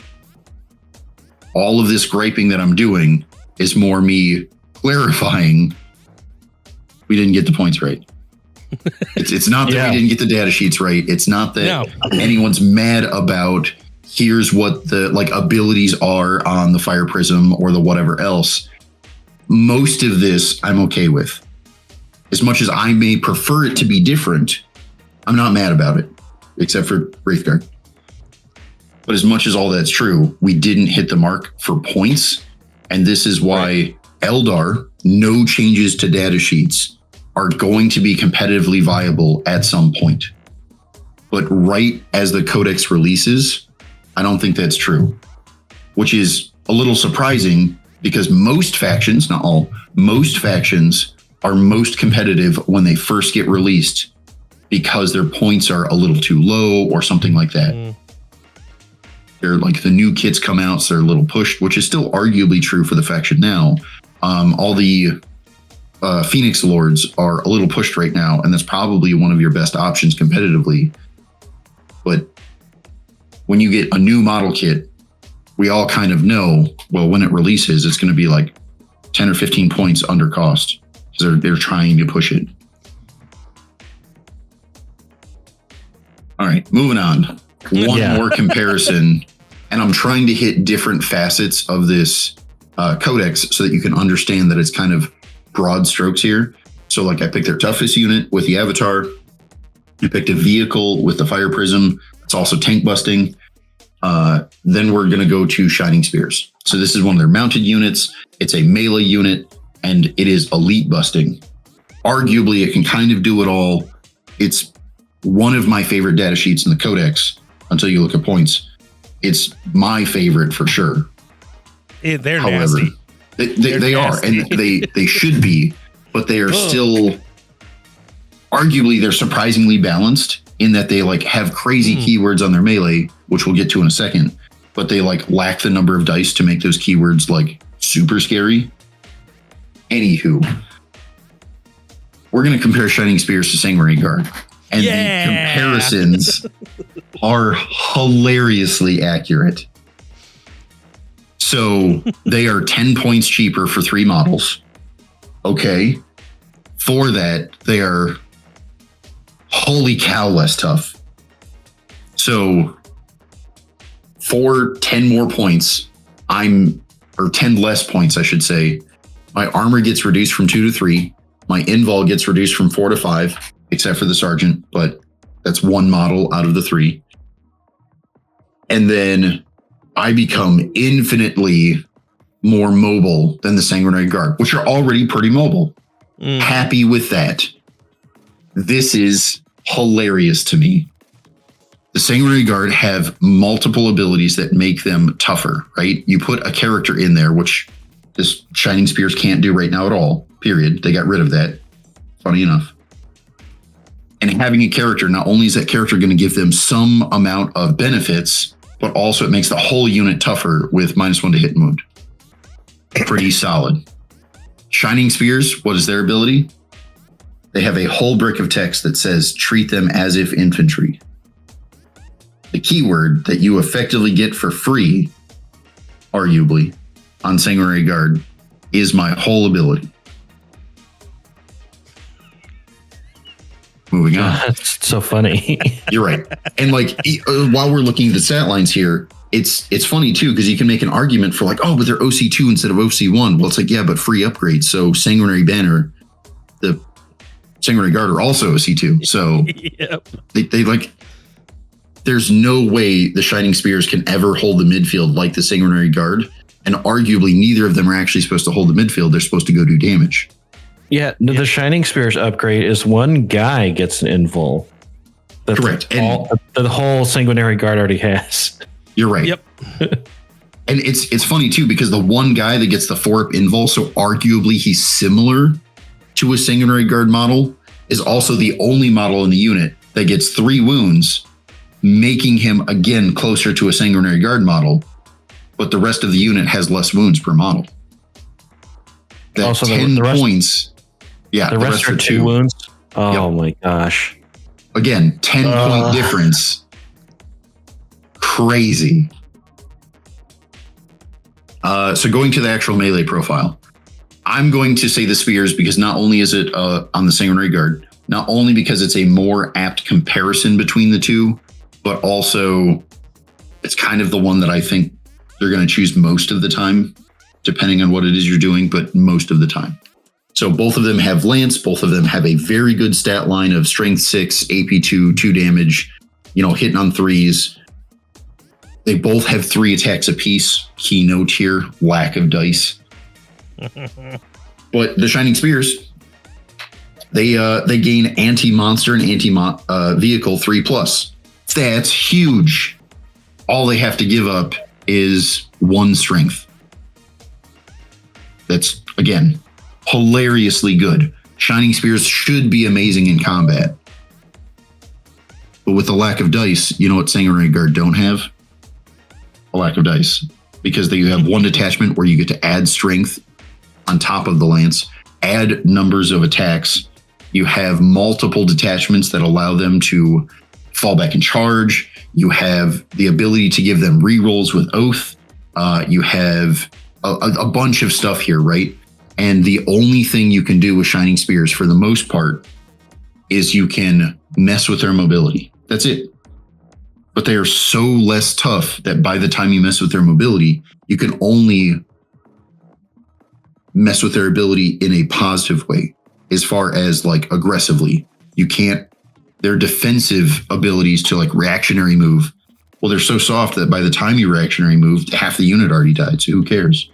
All of this griping that I'm doing is more me clarifying we didn't get the points right. It's not that we didn't get the data sheets right. It's not that anyone's mad about here's what the like abilities are on the Fire Prism or the whatever else. Most of this I'm okay with. As much as I may prefer it to be different, I'm not mad about it, except for Wraithguard. But as much as all that's true, we didn't hit the mark for points. And this is why Eldar, no changes to data sheets, are going to be competitively viable at some point. But right as the Codex releases, I don't think that's true, which is a little surprising because most factions, not all, most factions are most competitive when they first get released because their points are a little too low or something like that. They're like the new kits come out, so they're a little pushed, which is still arguably true for the faction now. All the Phoenix Lords are a little pushed right now, and that's probably one of your best options competitively. But when you get a new model kit, we all kind of know, well, when it releases, it's going to be like 10 or 15 points under cost because they're trying to push it. All right, moving on. One more comparison, and I'm trying to hit different facets of this codex so that you can understand that it's kind of broad strokes here. So like I picked their toughest unit with the Avatar. I picked a vehicle with the Fire Prism. It's also tank busting. Then we're going to go to Shining Spears. So this is one of their mounted units. It's a melee unit, and it is elite busting. Arguably, it can kind of do it all. It's one of my favorite data sheets in the Codex until you look at points. It's my favorite for sure.
They're
However,
nasty.
They are, and they should be, but they are still, arguably, they're surprisingly balanced in that they like have crazy keywords on their melee, which we'll get to in a second, but they like lack the number of dice to make those keywords like super scary. Anywho, we're going to compare Shining Spears to Sanguinary Guard, and the comparisons are hilariously accurate. So they are 10 points cheaper for 3 models. Okay. For that, they are holy cow less tough. So for 10 more points, or 10 less points, I should say, my armor gets reduced from 2 to 3. My invul gets reduced from 4 to 5, except for the sergeant, but that's 1 model out of the 3. And then I become infinitely more mobile than the Sanguinary Guard, which are already pretty mobile. Happy with that. This is hilarious to me. The Sanguinary Guard have multiple abilities that make them tougher, right? You put a character in there, which this Shining Spears can't do right now at all, period. They got rid of that, funny enough. And having a character, not only is that character going to give them some amount of benefits, but also it makes the whole unit tougher with -1 to hit and wound. pretty solid. Shining Spears, what is their ability? They have a whole brick of text that says, treat them as if infantry. The keyword that you effectively get for free, arguably, on Sanguinary Guard is my whole ability. Moving on.
That's so funny.
You're right. And like, while we're looking at the stat lines here, it's funny too, because you can make an argument for like, oh, but they're OC2 instead of OC1. Well, it's like, yeah, but free upgrades. So Sanguinary Banner, the Sanguinary Guard are also OC2. So
Yep.
they like, there's no way the Shining Spears can ever hold the midfield like the Sanguinary Guard. And arguably, neither of them are actually supposed to hold the midfield. They're supposed to go do damage.
Yeah, the Shining Spears upgrade is one guy gets an invul. That's
Correct.
The whole Sanguinary Guard already has.
You're right.
Yep.
And it's funny too, because the one guy that gets the 4-up invul, so arguably he's similar to a Sanguinary Guard model, is also the only model in the unit that gets 3 wounds, making him again closer to a Sanguinary Guard model, but the rest of the unit has less wounds per model. That
Also,
10
the rest,
points. Yeah,
the rest are 2 wounds. Oh my gosh.
Again, 10-point difference. Crazy. So going to the actual melee profile, I'm going to say the spears because not only is it on the Sanguinary Guard, not only because it's a more apt comparison between the two, but also it's kind of the one that I think they're going to choose most of the time, depending on what it is you're doing, but most of the time. So both of them have lance, both of them have a very good stat line of strength 6, AP 2, 2 damage, hitting on 3s. They both have 3 attacks apiece. Key note here, lack of dice. But the Shining Spears, they gain anti-monster and anti-vehicle 3+. That's huge. All they have to give up is 1 strength. That's, again, hilariously good. Shining Spears should be amazing in combat. But with the lack of dice, you know what Sanguinary Guard don't have? A lack of dice. Because you have 1 detachment where you get to add strength on top of the lance, add numbers of attacks. You have multiple detachments that allow them to fall back and charge. You have the ability to give them rerolls with Oath. You have a bunch of stuff here, right? And the only thing you can do with Shining Spears for the most part is you can mess with their mobility. That's it. But they are so less tough that by the time you mess with their mobility, you can only mess with their ability in a positive way. As far as like aggressively, you can't, their defensive abilities to like reactionary move. Well, they're so soft that by the time you reactionary move, half the unit already died. So who cares?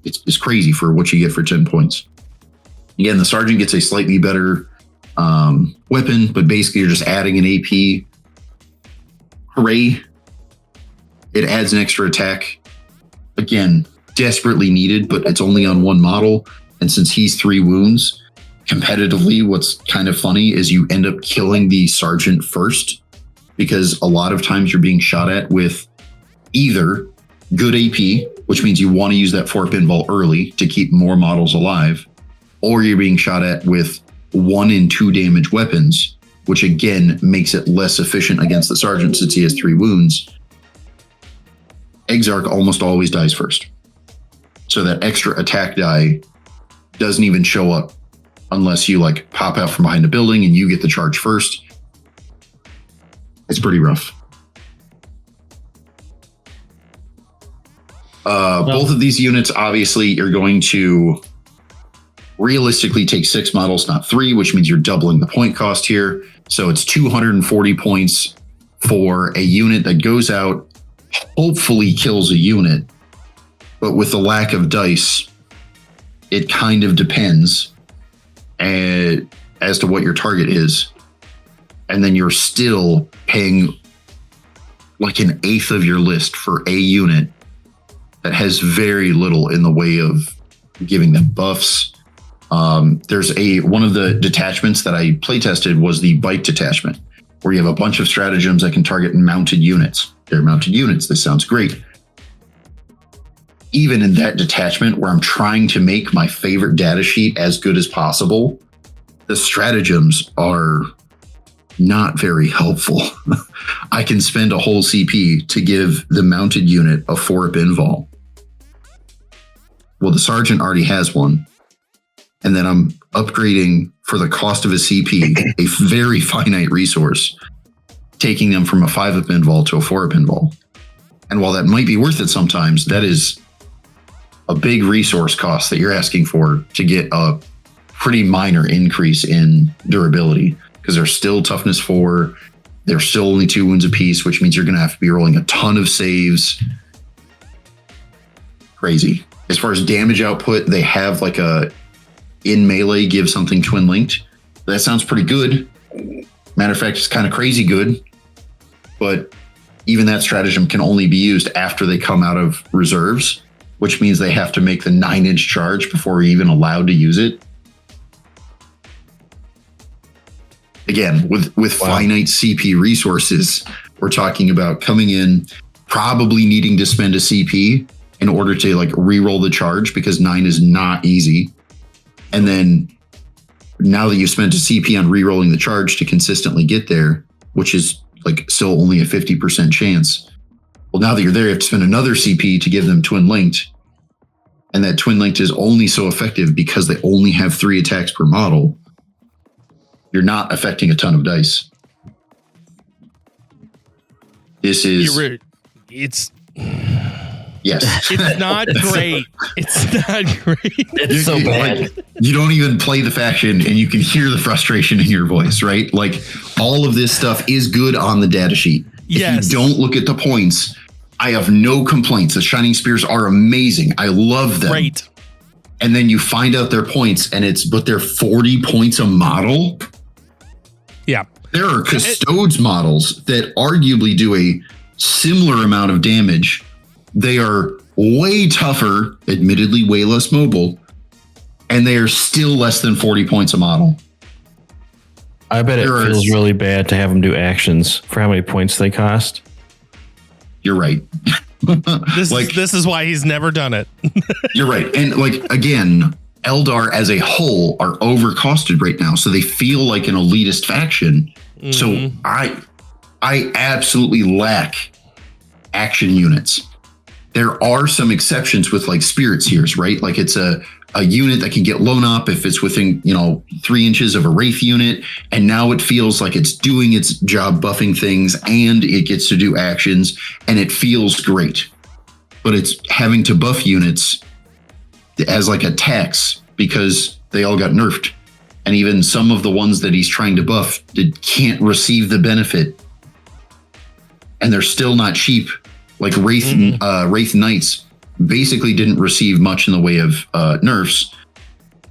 It's crazy for what you get for 10 points. Again, the Sergeant gets a slightly better weapon, but basically you're just adding an AP. Hooray. It adds an extra attack. Again, desperately needed, but it's only on 1 model. And since he's 3 wounds, competitively, what's kind of funny is you end up killing the Sergeant first, because a lot of times you're being shot at with either good AP, which means you want to use that 4-up invul early to keep more models alive, or you're being shot at with 1 and 2 damage weapons, which again makes it less efficient against the Sergeant since he has 3 wounds. Exarch almost always dies first. So that extra attack die doesn't even show up unless you like pop out from behind a building and you get the charge first. It's pretty rough. Both of these units, obviously, you're going to realistically take 6 models, not 3, which means you're doubling the point cost here. So it's 240 points for a unit that goes out, hopefully kills a unit, but with the lack of dice, it kind of depends as to what your target is. And then you're still paying like an eighth of your list for a unit that has very little in the way of giving them buffs. There's one of the detachments that I play tested was the bike detachment, where you have a bunch of stratagems that can target mounted units. They're mounted units. This sounds great. even in that detachment where I'm trying to make my favorite data sheet as good as possible, the stratagems are not very helpful. I can spend a whole CP to give the mounted unit a 4-up invol. Well, the sergeant already has one. And then I'm upgrading for the cost of a CP, a very finite resource, taking them from a 5-up invol to a 4-up invol. And while that might be worth it sometimes, that is a big resource cost that you're asking for to get a pretty minor increase in durability, because they're still toughness 4. They're still only 2 wounds apiece, which means you're going to have to be rolling a ton of saves. Crazy. As far as damage output, they have like a in melee give something twin linked. That sounds pretty good. Matter of fact, it's kind of crazy good. But even that stratagem can only be used after they come out of reserves, which means they have to make the 9-inch charge before you're even allowed to use it. Again, with finite CP resources, we're talking about coming in, probably needing to spend a CP in order to like re-roll the charge, because 9 is not easy. And then now that you've spent a CP on re-rolling the charge to consistently get there, which is like still only a 50% chance. Well, now that you're there, you have to spend another CP to give them twin linked. And that twin linked is only so effective because they only have 3 attacks per model. You're not affecting a ton of dice. This is...
It's...
Yes.
It's not great. It's not great.
It's so bad.
You don't even play the faction and you can hear the frustration in your voice, right? Like, all of this stuff is good on the data sheet.
Yes.
If you don't look at the points, I have no complaints. The Shining Spears are amazing. I love them.
Great.
And then you find out their points and but they're 40 points a model.
Yeah.
There are Custodes models that arguably do a similar amount of damage. They are way tougher, admittedly way less mobile, and they are still less than 40 points a model.
I bet it feels really bad to have them do actions for how many points they cost.
You're right.
This is why he's never done it.
You're right. And like, again, Eldar as a whole are overcosted right now, so they feel like an elitist faction. Mm-hmm. So I absolutely lack action units. There are some exceptions with like Spirit Seers, right? Like it's a unit that can get blown up if it's within, 3 inches of a Wraith unit. And now it feels like it's doing its job buffing things and it gets to do actions and it feels great. But it's having to buff units as like a tax because they all got nerfed. And even some of the ones that he's trying to buff can't receive the benefit. And they're still not cheap. Like Wraith Knights basically didn't receive much in the way of nerfs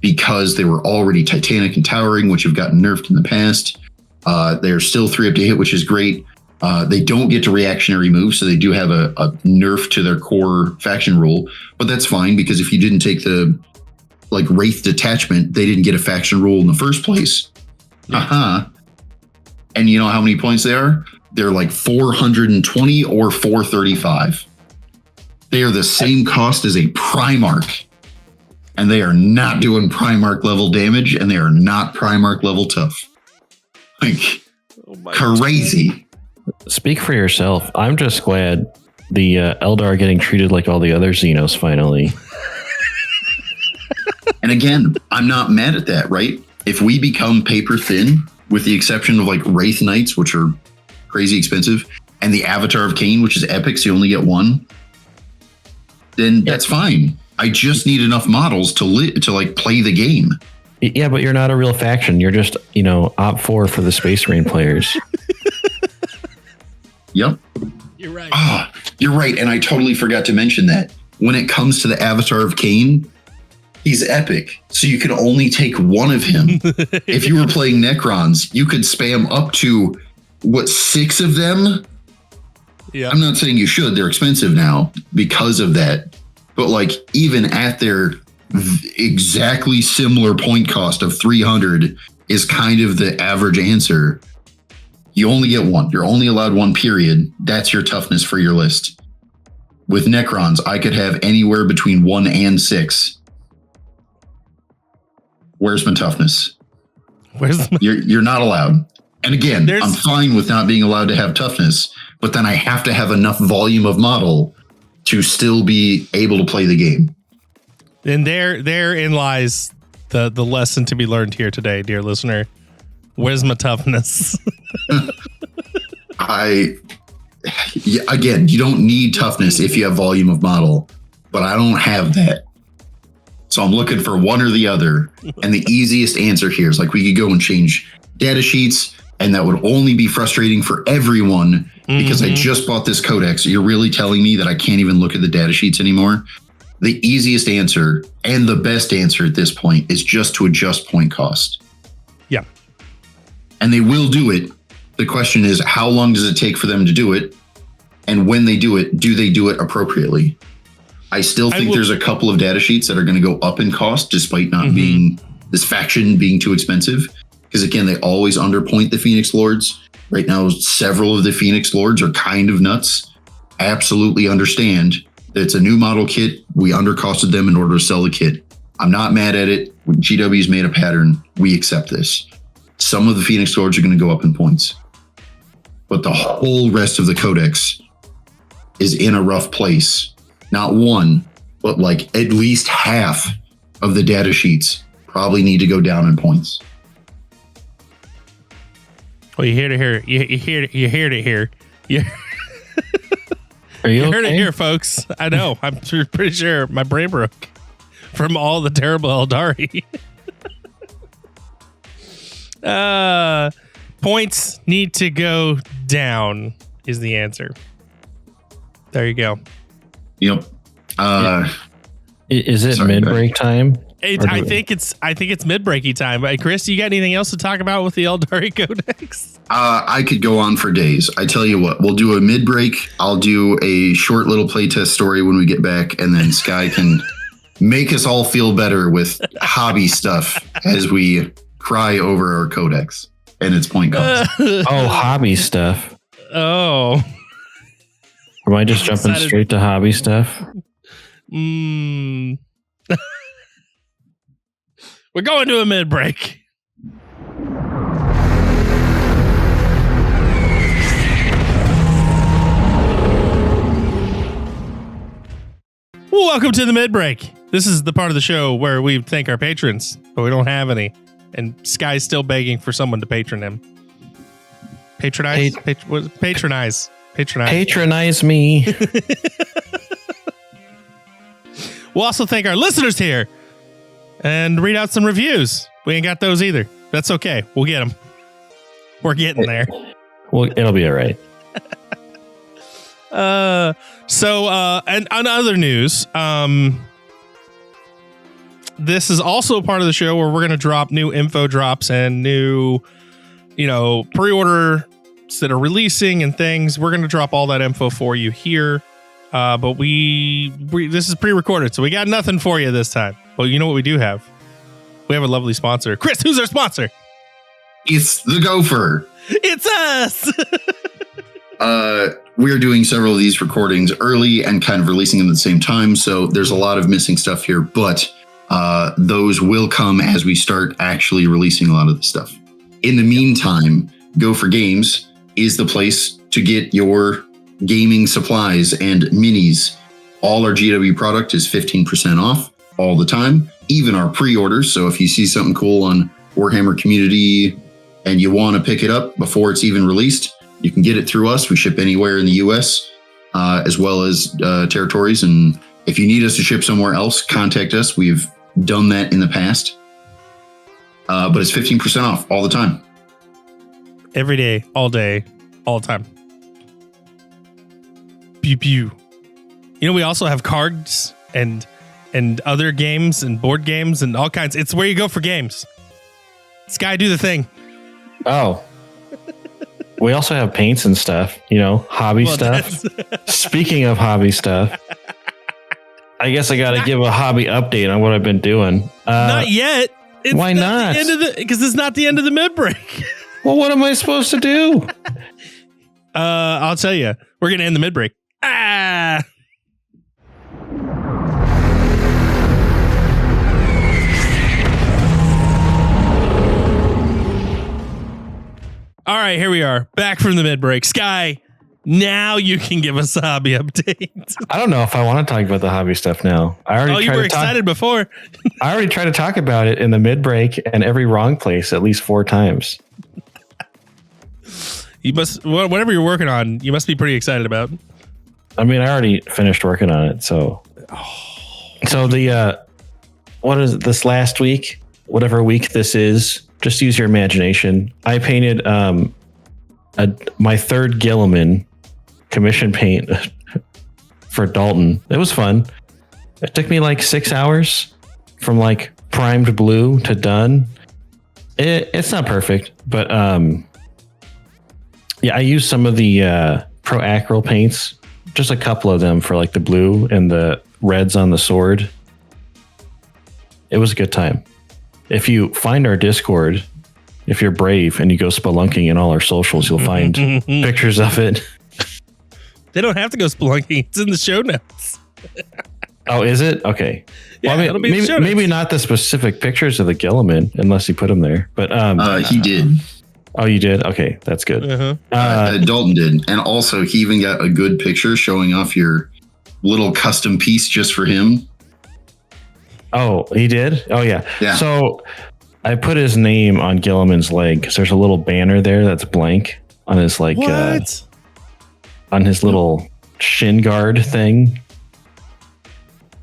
because they were already Titanic and Towering, which have gotten nerfed in the past. They're still 3-up to hit, which is great. They don't get to reactionary moves, so they do have a nerf to their core faction rule. But that's fine because if you didn't take the Wraith detachment, they didn't get a faction rule in the first place. Yeah. And you know how many points they are? They're like 420 or 435. They are the same cost as a Primarch. And they are not doing Primarch level damage, and they are not Primarch level tough. Like, crazy.
Speak for yourself. I'm just glad the Eldar are getting treated like all the other Xenos finally.
And again, I'm not mad at that, right? If we become paper thin, with the exception of like Wraith Knights, which are crazy expensive, and the Avatar of Cain, which is epic, so you only get one, then that's fine. I just need enough models to play the game.
Yeah, but you're not a real faction. You're just, op 4 for the Space Marine players.
Yep.
You're right.
You're right. And I totally forgot to mention that. When it comes to the Avatar of Cain, he's epic. So you could only take one of him. If you were playing Necrons, you could spam up to, 6 of them? Yeah. I'm not saying you should. They're expensive now because of that. But even at their exactly similar point cost of 300 is kind of the average answer. You only get one. You're only allowed one, period. That's your toughness for your list. with Necrons, I could have anywhere between 1 and 6. Where's my toughness? You're not allowed. And again, I'm fine with not being allowed to have toughness, but then I have to have enough volume of model to still be able to play the game.
And therein lies the lesson to be learned here today, dear listener. Where's my toughness?
Again, you don't need toughness if you have volume of model, but I don't have that. So I'm looking for one or the other. And the easiest answer here is like we could go and change data sheets, and that would only be frustrating for everyone because I just bought this codex. You're really telling me that I can't even look at the data sheets anymore? The easiest answer and the best answer at this point is just to adjust point cost.
Yeah.
And they will do it. The question is, how long does it take for them to do it? And when they do they do it appropriately? I still think there's a couple of data sheets that are going to go up in cost despite not being this faction being too expensive. Because again, they always underpoint the Phoenix Lords. Right now, several of the Phoenix Lords are kind of nuts. I absolutely understand that it's a new model kit. We undercosted them in order to sell the kit. I'm not mad at it. When GW's made a pattern, we accept this. Some of the Phoenix Lords are going to go up in points. But the whole rest of the codex is in a rough place. Not one, but like at least half of the data sheets probably need to go down in points.
Well, you hear to hear. You hear to hear.
Are you
heard it here, folks. I know. I'm pretty sure my brain broke from all the terrible Aeldari. Points need to go down is the answer. There you go.
Yep.
Is it mid-break time?
I think it's mid-breaky time. Chris, you got anything else to talk about with the Aeldari Codex?
I could go on for days. I tell you what, we'll do a mid-break. I'll do a short little playtest story when we get back, and then Sky can make us all feel better with hobby stuff as we cry over our codex and its point cost.
Oh, hobby stuff.
Oh.
Am I just jumping straight to hobby stuff?
We're going to a mid-break. Welcome to the mid-break. This is the part of the show where we thank our patrons, but we don't have any. And Sky's still begging for someone to patron him. Patronize? Patronize.
Patronize me.
We'll also thank our listeners here and read out some reviews. We ain't got those either. That's okay. We'll get them. We're getting there.
Well, it'll be all right.
And on other news, this is also a part of the show where we're going to drop new info drops and new, pre-order that are releasing and things. We're going to drop all that info for you here. But we this is pre-recorded, so we got nothing for you this time. Well, you know what we do have? We have a lovely sponsor. Chris, who's our sponsor?
It's the Gopher.
It's us.
We're doing several of these recordings early and kind of releasing them at the same time. So there's a lot of missing stuff here, but those will come as we start actually releasing a lot of the stuff. In the meantime, Gopher Games is the place to get your gaming supplies and minis. All our GW product is 15% off all the time, even our pre-orders. So if you see something cool on Warhammer Community and you want to pick it up before it's even released, you can get it through us. We ship anywhere in the US, as well as territories. And if you need us to ship somewhere else, contact us. We've done that in the past. But it's 15% off all the time.
Every day, all day, all the time. Pew pew. We also have cards and other games and board games and all kinds. It's where you go for games. Sky, do the thing.
Oh. We also have paints and stuff, hobby stuff. Speaking of hobby stuff, I guess I got to give a hobby update on what I've been doing.
Not yet.
Why not?
Because it's not the end of the mid-break.
Well, what am I supposed to do?
I'll tell you. We're going to end the mid-break. All right, here we are, back from the mid-break. Sky, now you can give us a hobby update.
I don't know if I want to talk about the hobby stuff now.
You were excited before.
I already tried to talk about it in the mid-break and every wrong place at least 4 times.
You must, whatever you're working on, you must be pretty excited about.
I mean, I already finished working on it, so. So the, what is it, this last week? Whatever week this is, just use your imagination. I painted my 3rd Gilliman commission paint for Dalton. It was fun. It took me like 6 hours from like primed blue to done. It's not perfect, but yeah, I used some of the Pro Acryl paints, just a couple of them for like the blue and the reds on the sword. It was a good time. If you find our Discord, if you're brave and you go spelunking in all our socials, you'll find pictures of it.
They don't have to go spelunking. It's in the show notes.
Oh, is it? Okay.
Yeah,
well, I
it'll be
mean,
in the show notes.
maybe not the specific pictures of the Gilliman, unless you put them there. But
he did.
Oh, you did? Okay, that's good.
Dalton did. And also, he even got a good picture showing off your little custom piece just for him.
Oh, he did? Oh, yeah.
Yeah.
So I put his name on Gilliman's leg because there's a little banner there that's blank on his like on his little shin guard thing.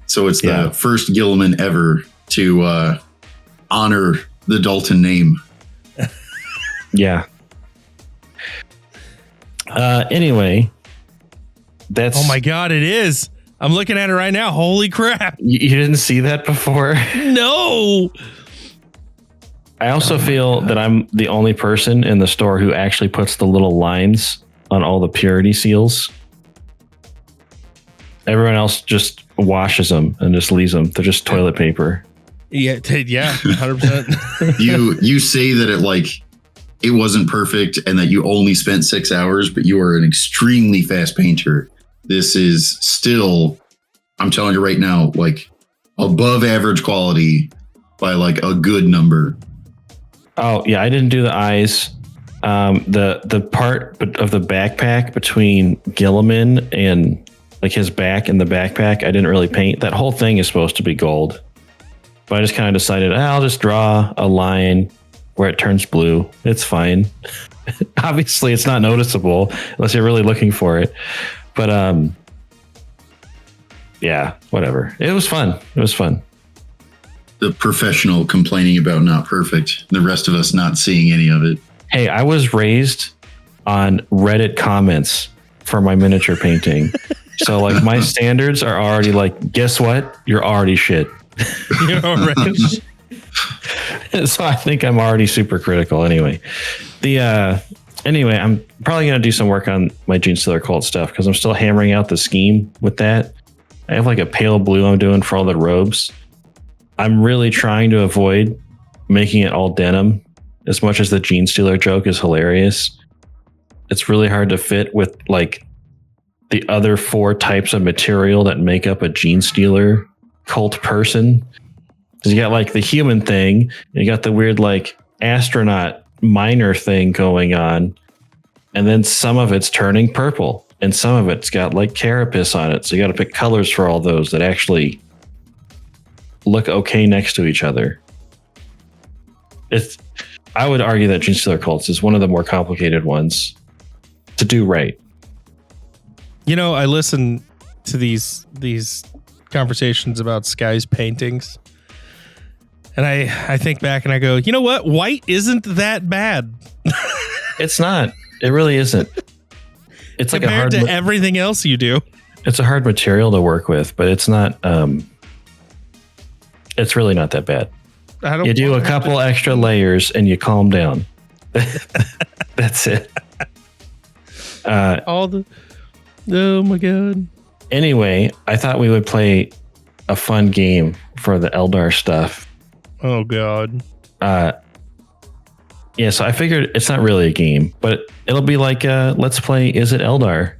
So it's the first Gilliman ever to honor the Dalton name.
Yeah. Anyway, that's.
Oh my God, it is. I'm looking at it right now. Holy crap.
You didn't see that before?
No.
I also feel that I'm the only person in the store who actually puts the little lines on all the purity seals. Everyone else just washes them and just leaves them. They're just toilet paper.
Yeah, 100%.
You say that it wasn't perfect and that you only spent 6 hours, but you are an extremely fast painter. This is still, I'm telling you right now, like above average quality by like a good number.
Oh yeah, I didn't do the eyes. The part of the backpack between Gilliman and like his back and the backpack, I didn't really paint. That whole thing is supposed to be gold, but I just kind of decided I'll just draw a line where it turns blue. It's fine. Obviously, it's not noticeable unless you're really looking for it. But yeah, whatever. It was fun.
The professional complaining about not perfect. The rest of us not seeing any of it.
Hey, I was raised on Reddit comments for my miniature painting. So like my standards are already like, guess what? You're already shit.
You're already shit.
So I think I'm already super critical anyway. Anyway, I'm probably going to do some work on my Gene Stealer Cult stuff because I'm still hammering out the scheme with that. I have like a pale blue I'm doing for all the robes. I'm really trying to avoid making it all denim as much as the Gene Stealer joke is hilarious. It's really hard to fit with like the other 4 types of material that make up a Gene Stealer cult person. Because you got like the human thing, and you got the weird like astronaut minor thing going on, and then some of it's turning purple and some of it's got like carapace on it, so you got to pick colors for all those that actually look okay next to each other. I would argue that Gene Stealer Cults is one of the more complicated ones to do right.
You know, I listen to these conversations about Sky's paintings, and I think back and I go, you know what? White isn't that bad.
It's not. It really isn't. It's
compared
like a hard
to everything else you do.
It's a hard material to work with, but it's not. It's really not that bad. You do a couple extra layers and you calm down. That's it.
Oh my God.
Anyway, I thought we would play a fun game for the Eldar stuff.
Oh God.
Yeah, so I figured it's not really a game, but it'll be like let's play Is It Eldar?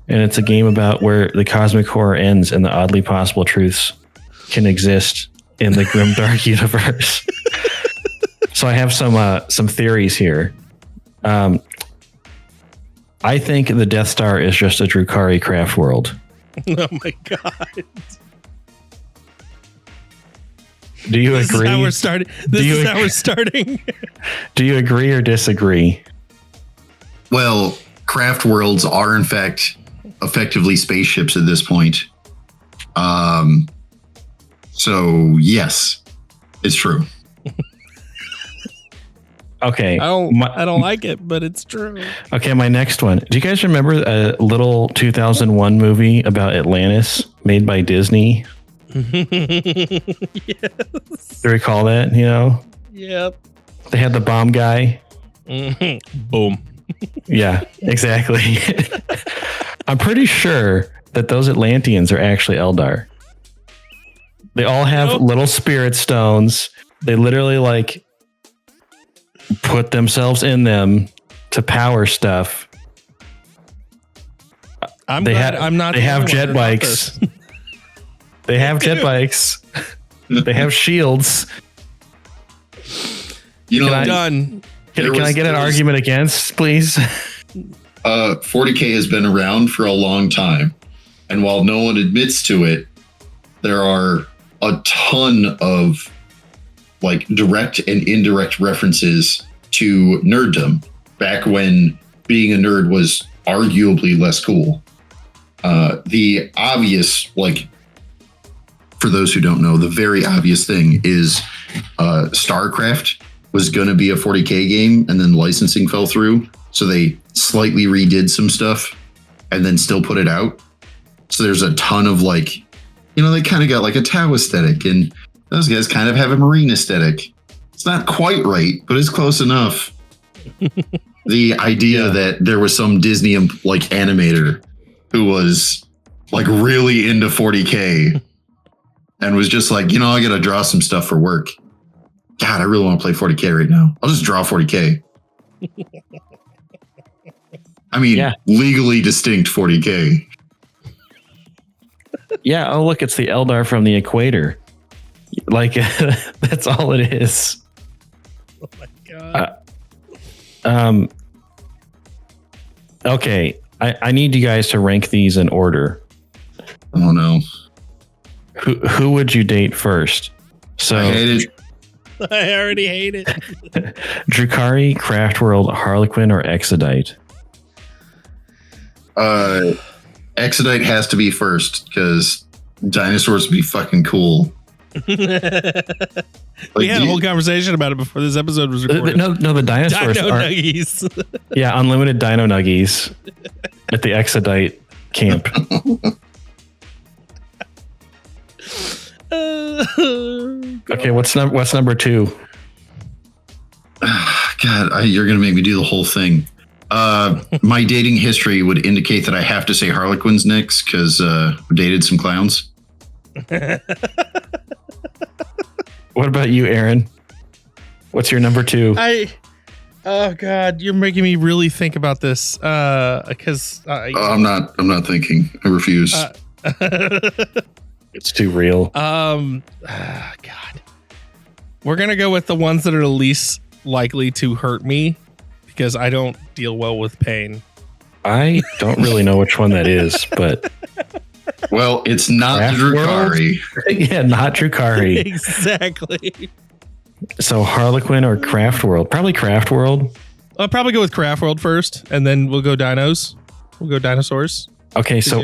And it's a game about where the cosmic horror ends and the oddly possible truths can exist in the grimdark universe. So I have some theories here. I think the Death Star is just a Drukhari craft world.
Oh my god.
Do you agree?
This is how we're starting. How we're starting.
Do you agree or disagree?
Well, craft worlds are in fact effectively spaceships at this point. So yes, it's true.
Okay.
I don't like it, but it's true.
Okay, my next one. Do you guys remember a little 2001 movie about Atlantis made by Disney?
Yes.
Do you recall that? You know?
Yep.
They had the bomb guy.
Boom.
Yeah, exactly. I'm pretty sure that those Atlanteans are actually Eldar. They all have little spirit stones. They literally like put themselves in them to power stuff.
They have
jet bikes. They have jet bikes. They have shields.
You know,
done.
Can I get an argument against, please?
40K has been around for a long time. And while no one admits to it, there are a ton of like direct and indirect references to nerddom back when being a nerd was arguably less cool. The obvious, like, for those who don't know, the very obvious thing is StarCraft was going to be a 40K game and then licensing fell through. So they slightly redid some stuff and then still put it out. So there's a ton of like, you know, they kind of got like a Tau aesthetic and those guys kind of have a Marine aesthetic. It's not quite right, but it's close enough. The idea that there was some Disney like animator who was like really into 40K and was just like, you know, I got to draw some stuff for work. God, I really want to play 40K right now. I'll just draw 40K. I mean, legally distinct 40K.
Yeah. Oh, look, it's the Eldar from the equator. Like, that's all it is.
Oh my god.
Okay. I need you guys to rank these in order.
Oh no.
Who would you date first? So
I hate it.
I already hate it.
Drukhari, Craftworld, Harlequin, or Exodite?
Exodite has to be first because dinosaurs would be fucking cool.
We had a whole conversation about it before this episode was recorded.
No, the dinosaurs
Dino
are
nuggies.
Yeah, unlimited dino nuggies at the Exodite camp. Okay, what's number 2?
God, you're gonna make me do the whole thing. My dating history would indicate that I have to say Harlequin's next because we dated some clowns.
What about you, Aaron? What's your number 2?
Oh God, you're making me really think about this. Because
I'm not thinking. I refuse.
It's too real.
God, we're gonna go with the ones that are the least likely to hurt me because I don't deal well with pain.
I don't really know which one that is, but
well, it's not Drukhari.
Yeah, not Drukhari.
Exactly.
So Harlequin or Craftworld? Probably Craftworld.
I'll probably go with Craftworld first, and then we'll go dinos. We'll go dinosaurs.
Okay, so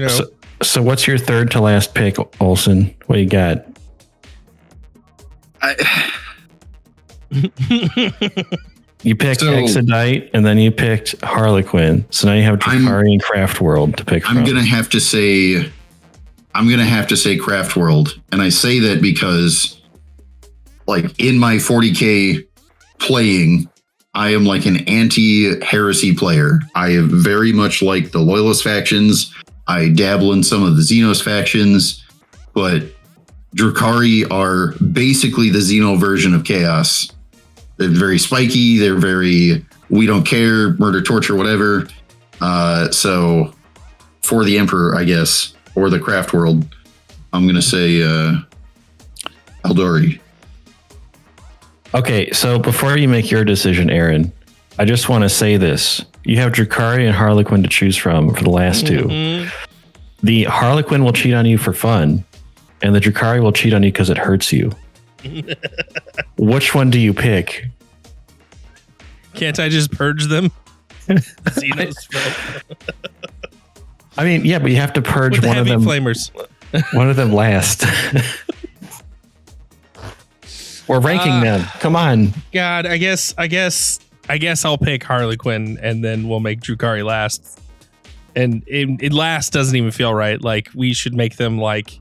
what's your third to last pick, Olson? What do you got? You picked Exodite, and then you picked Harlequin. So now you have Drukhari and Craftworld to pick from.
I'm gonna have to say Craftworld, and I say that because, like, in my 40K playing, I am like an anti-heresy player. I very much like the Loyalist factions. I dabble in some of the Xenos factions, but Drukhari are basically the Xeno version of Chaos. They're very spiky. They're very, we don't care, murder, torture, whatever. So for the Emperor, I guess, or the Craft World, I'm going to say Aeldari.
Okay, so before you make your decision, Aaron, I just want to say this. You have Drukhari and Harlequin to choose from for the last two. The Harlequin will cheat on you for fun, and the Drukhari will cheat on you because it hurts you. Which one do you pick?
Can't I just purge them? Xenos
I mean, yeah, but you have to purge one of them.
Flamers.
One of them last. We're ranking them. Come on.
God, I guess I'll pick Harlequin, and then we'll make Drukhari last. And it last doesn't even feel right. Like, we should make them like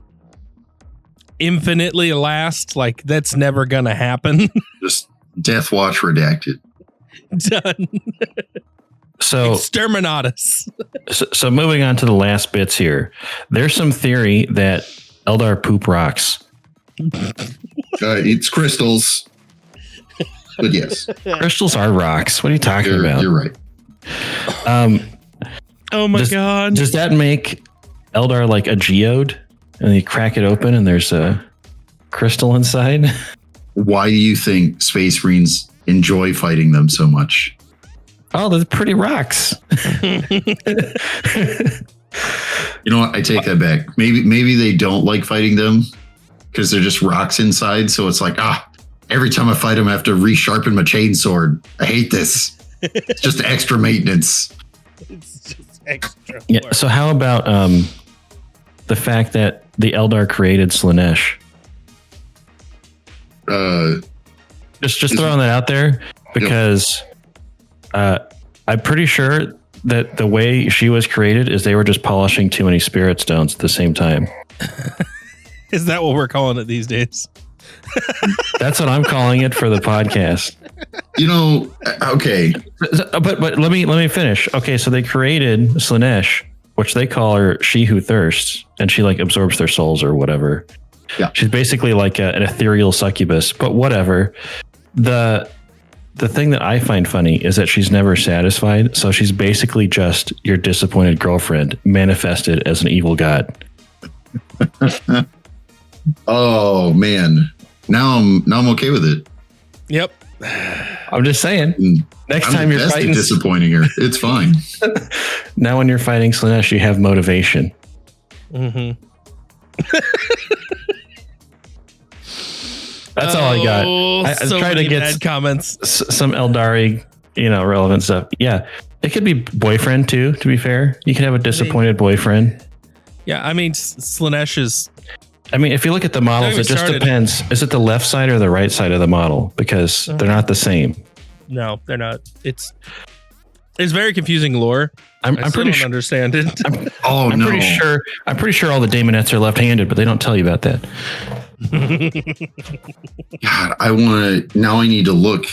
infinitely last. Like, that's never gonna happen.
Just Death Watch redacted.
Done.
So
Exterminatus.
So moving on to the last bits here. There's some theory that Eldar poop rocks.
It's crystals. But yes.
Crystals are rocks. What are you talking about?
You're right.
Oh my God.
Does that make Eldar like a geode? And you crack it open and there's a crystal inside?
Why do you think Space Marines enjoy fighting them so much?
Oh, they're pretty rocks.
You know what? I take that back. Maybe they don't like fighting them because they're just rocks inside. So it's like, every time I fight them, I have to resharpen my chainsword. I hate this. It's just extra maintenance.
It's just extra.
Yeah. So how about the fact that the Eldar created Slaanesh? Just throwing that out there because I'm pretty sure that the way she was created is they were just polishing too many spirit stones at the same time.
Is that what we're calling it these days?
That's what I'm calling it for the podcast.
You know, okay.
But let me finish. Okay, so they created Slaanesh, which they call her She Who Thirsts, and she like absorbs their souls or whatever.
Yeah.
She's basically like an ethereal succubus, but whatever. The thing that I find funny is that she's never satisfied. So she's basically just your disappointed girlfriend manifested as an evil god.
Oh man. Now I'm okay with it.
Yep.
I'm just saying. Next time you're fighting,
disappointing her. It's fine.
Now when you're fighting Slaanesh, you have motivation.
Mm-hmm.
That's all I got. I
so
tried to get
comments.
Some Eldari, relevant stuff. Yeah, it could be boyfriend too. To be fair, you could have a disappointed boyfriend.
Yeah, I mean, Slaanesh is.
I mean, if you look at the models, it just depends. Is it the left side or the right side of the model? Because they're not the same.
No, they're not. It's very confusing lore.
I'm pretty sure.
Understand it.
I'm pretty sure all the daemonettes are left-handed, but they don't tell you about that.
God, I need to look.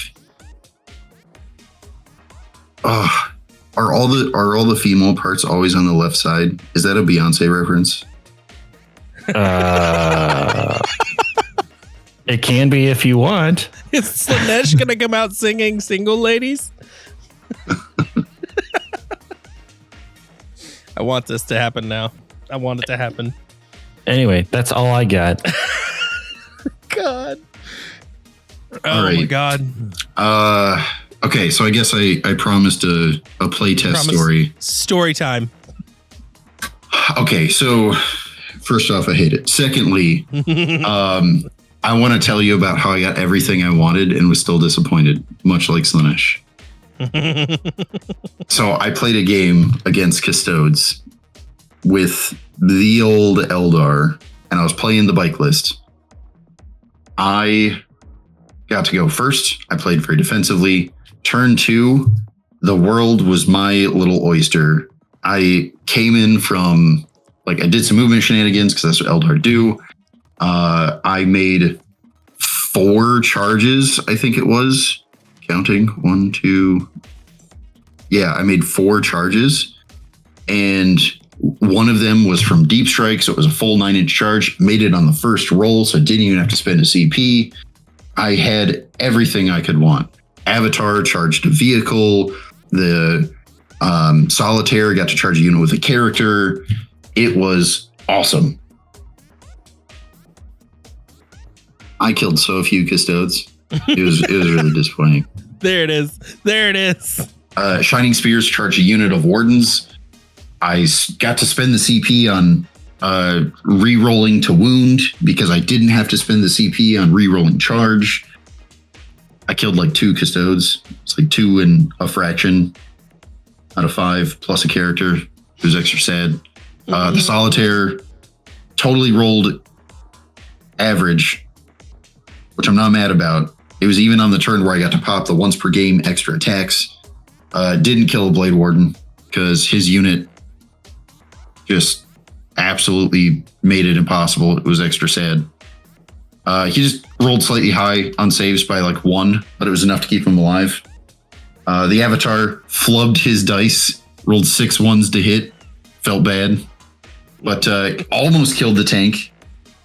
Are all the female parts always on the left side? Is that a Beyonce reference?
It can be if you want.
Is Slaanesh gonna come out singing "Single Ladies"? I want this to happen now. I want it to happen.
Anyway, that's all I got.
God.
All right.
My God.
Okay, so I guess I promised a playtest story.
Story time.
Okay, so first off, I hate it. Secondly, I want to tell you about how I got everything I wanted and was still disappointed, much like Slaanesh. So I played a game against Custodes with the old Eldar, and I was playing the bike list. I got to go first. I played very defensively. Turn 2, the world was my little oyster. I came in from, I did some movement shenanigans because that's what Eldar do. I made 4 charges, I think it was. Counting 1, 2. Yeah, I made 4 charges. And one of them was from Deep Strike, so it was a full 9-inch charge. Made it on the first roll, so I didn't even have to spend a CP. I had everything I could want. Avatar charged a vehicle. The Solitaire got to charge a unit with a character. It was awesome. I killed so few Custodes. It was really disappointing.
There it is. There it is.
Shining Spears charge a unit of Wardens. I got to spend the CP on re-rolling to wound because I didn't have to spend the CP on re-rolling charge. I killed like 2 Custodes. It's like 2 and a fraction out of 5 plus a character. It was extra sad. The Solitaire totally rolled average, which I'm not mad about. It was even on the turn where I got to pop the once per game extra attacks. Didn't kill a Blade Warden because his unit just absolutely made it impossible. It was extra sad. He just rolled slightly high on saves by like 1, but it was enough to keep him alive. The Avatar flubbed his dice, rolled 6 ones to hit. Felt bad, but almost killed the tank.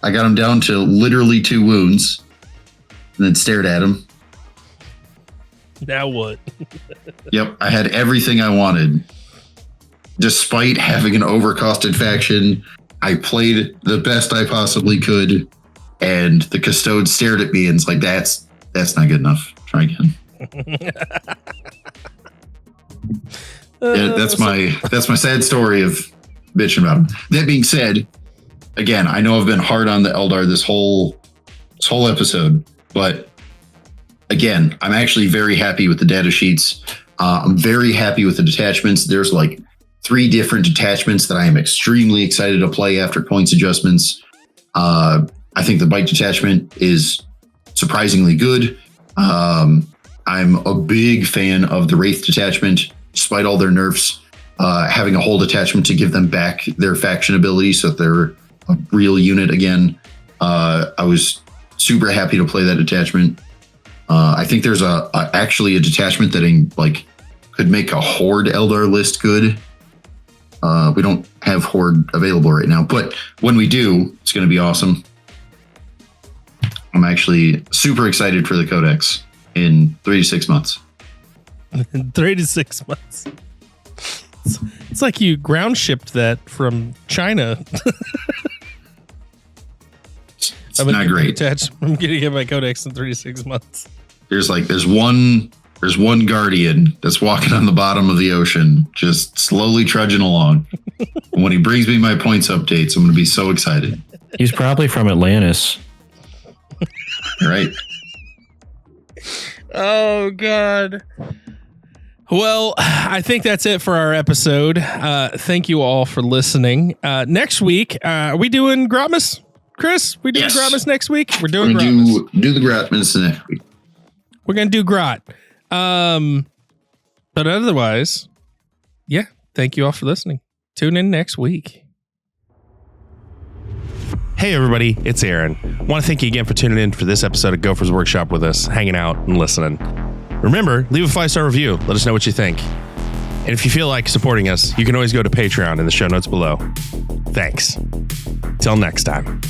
I got him down to literally 2 wounds and then stared at him.
Now what?
Yep, I had everything I wanted. Despite having an overcosted faction, I played the best I possibly could, and the Custode stared at me and it's like, that's not good enough. Try again. Yeah, that's my sad story of bitching about him. That being said, again, I know I've been hard on the Eldar this whole episode, but again, I'm actually very happy with the data sheets. I'm very happy with the detachments. There's like 3 different detachments that I am extremely excited to play after points adjustments. I think the bike detachment is surprisingly good. I'm a big fan of the Wraith detachment, despite all their nerfs. Having a whole detachment to give them back their faction ability so that they're a real unit again. I was super happy to play that detachment. I think there's actually a detachment that could make a Horde Eldar list good. We don't have Horde available right now, but when we do, it's going to be awesome. I'm actually super excited for the Codex in 3 to 6 months.
3 to 6 months. It's like you ground shipped that from China.
It's not great.
I'm getting get my Codex in 3 to 6 months.
There's one Guardian that's walking on the bottom of the ocean, just slowly trudging along. And when he brings me my points updates, I'm going to be so excited.
He's probably from Atlantis.
Right.
Oh, God. Well, I think that's it for our episode. Thank you all for listening. Next week, are we doing Grotmas? Chris, we doing Grotmas next week? We're doing Grotmas.
Do the Grotmas next week.
We're going to do Grot. But otherwise, yeah, thank you all for listening. Tune in next week. Hey everybody, it's Aaron. I want to thank you again for tuning in for this episode of Gopher's Workshop with us, hanging out and listening. Remember, leave a 5-star review. Let us know what you think. And if you feel like supporting us, you can always go to Patreon in the show notes below. Thanks. Till next time.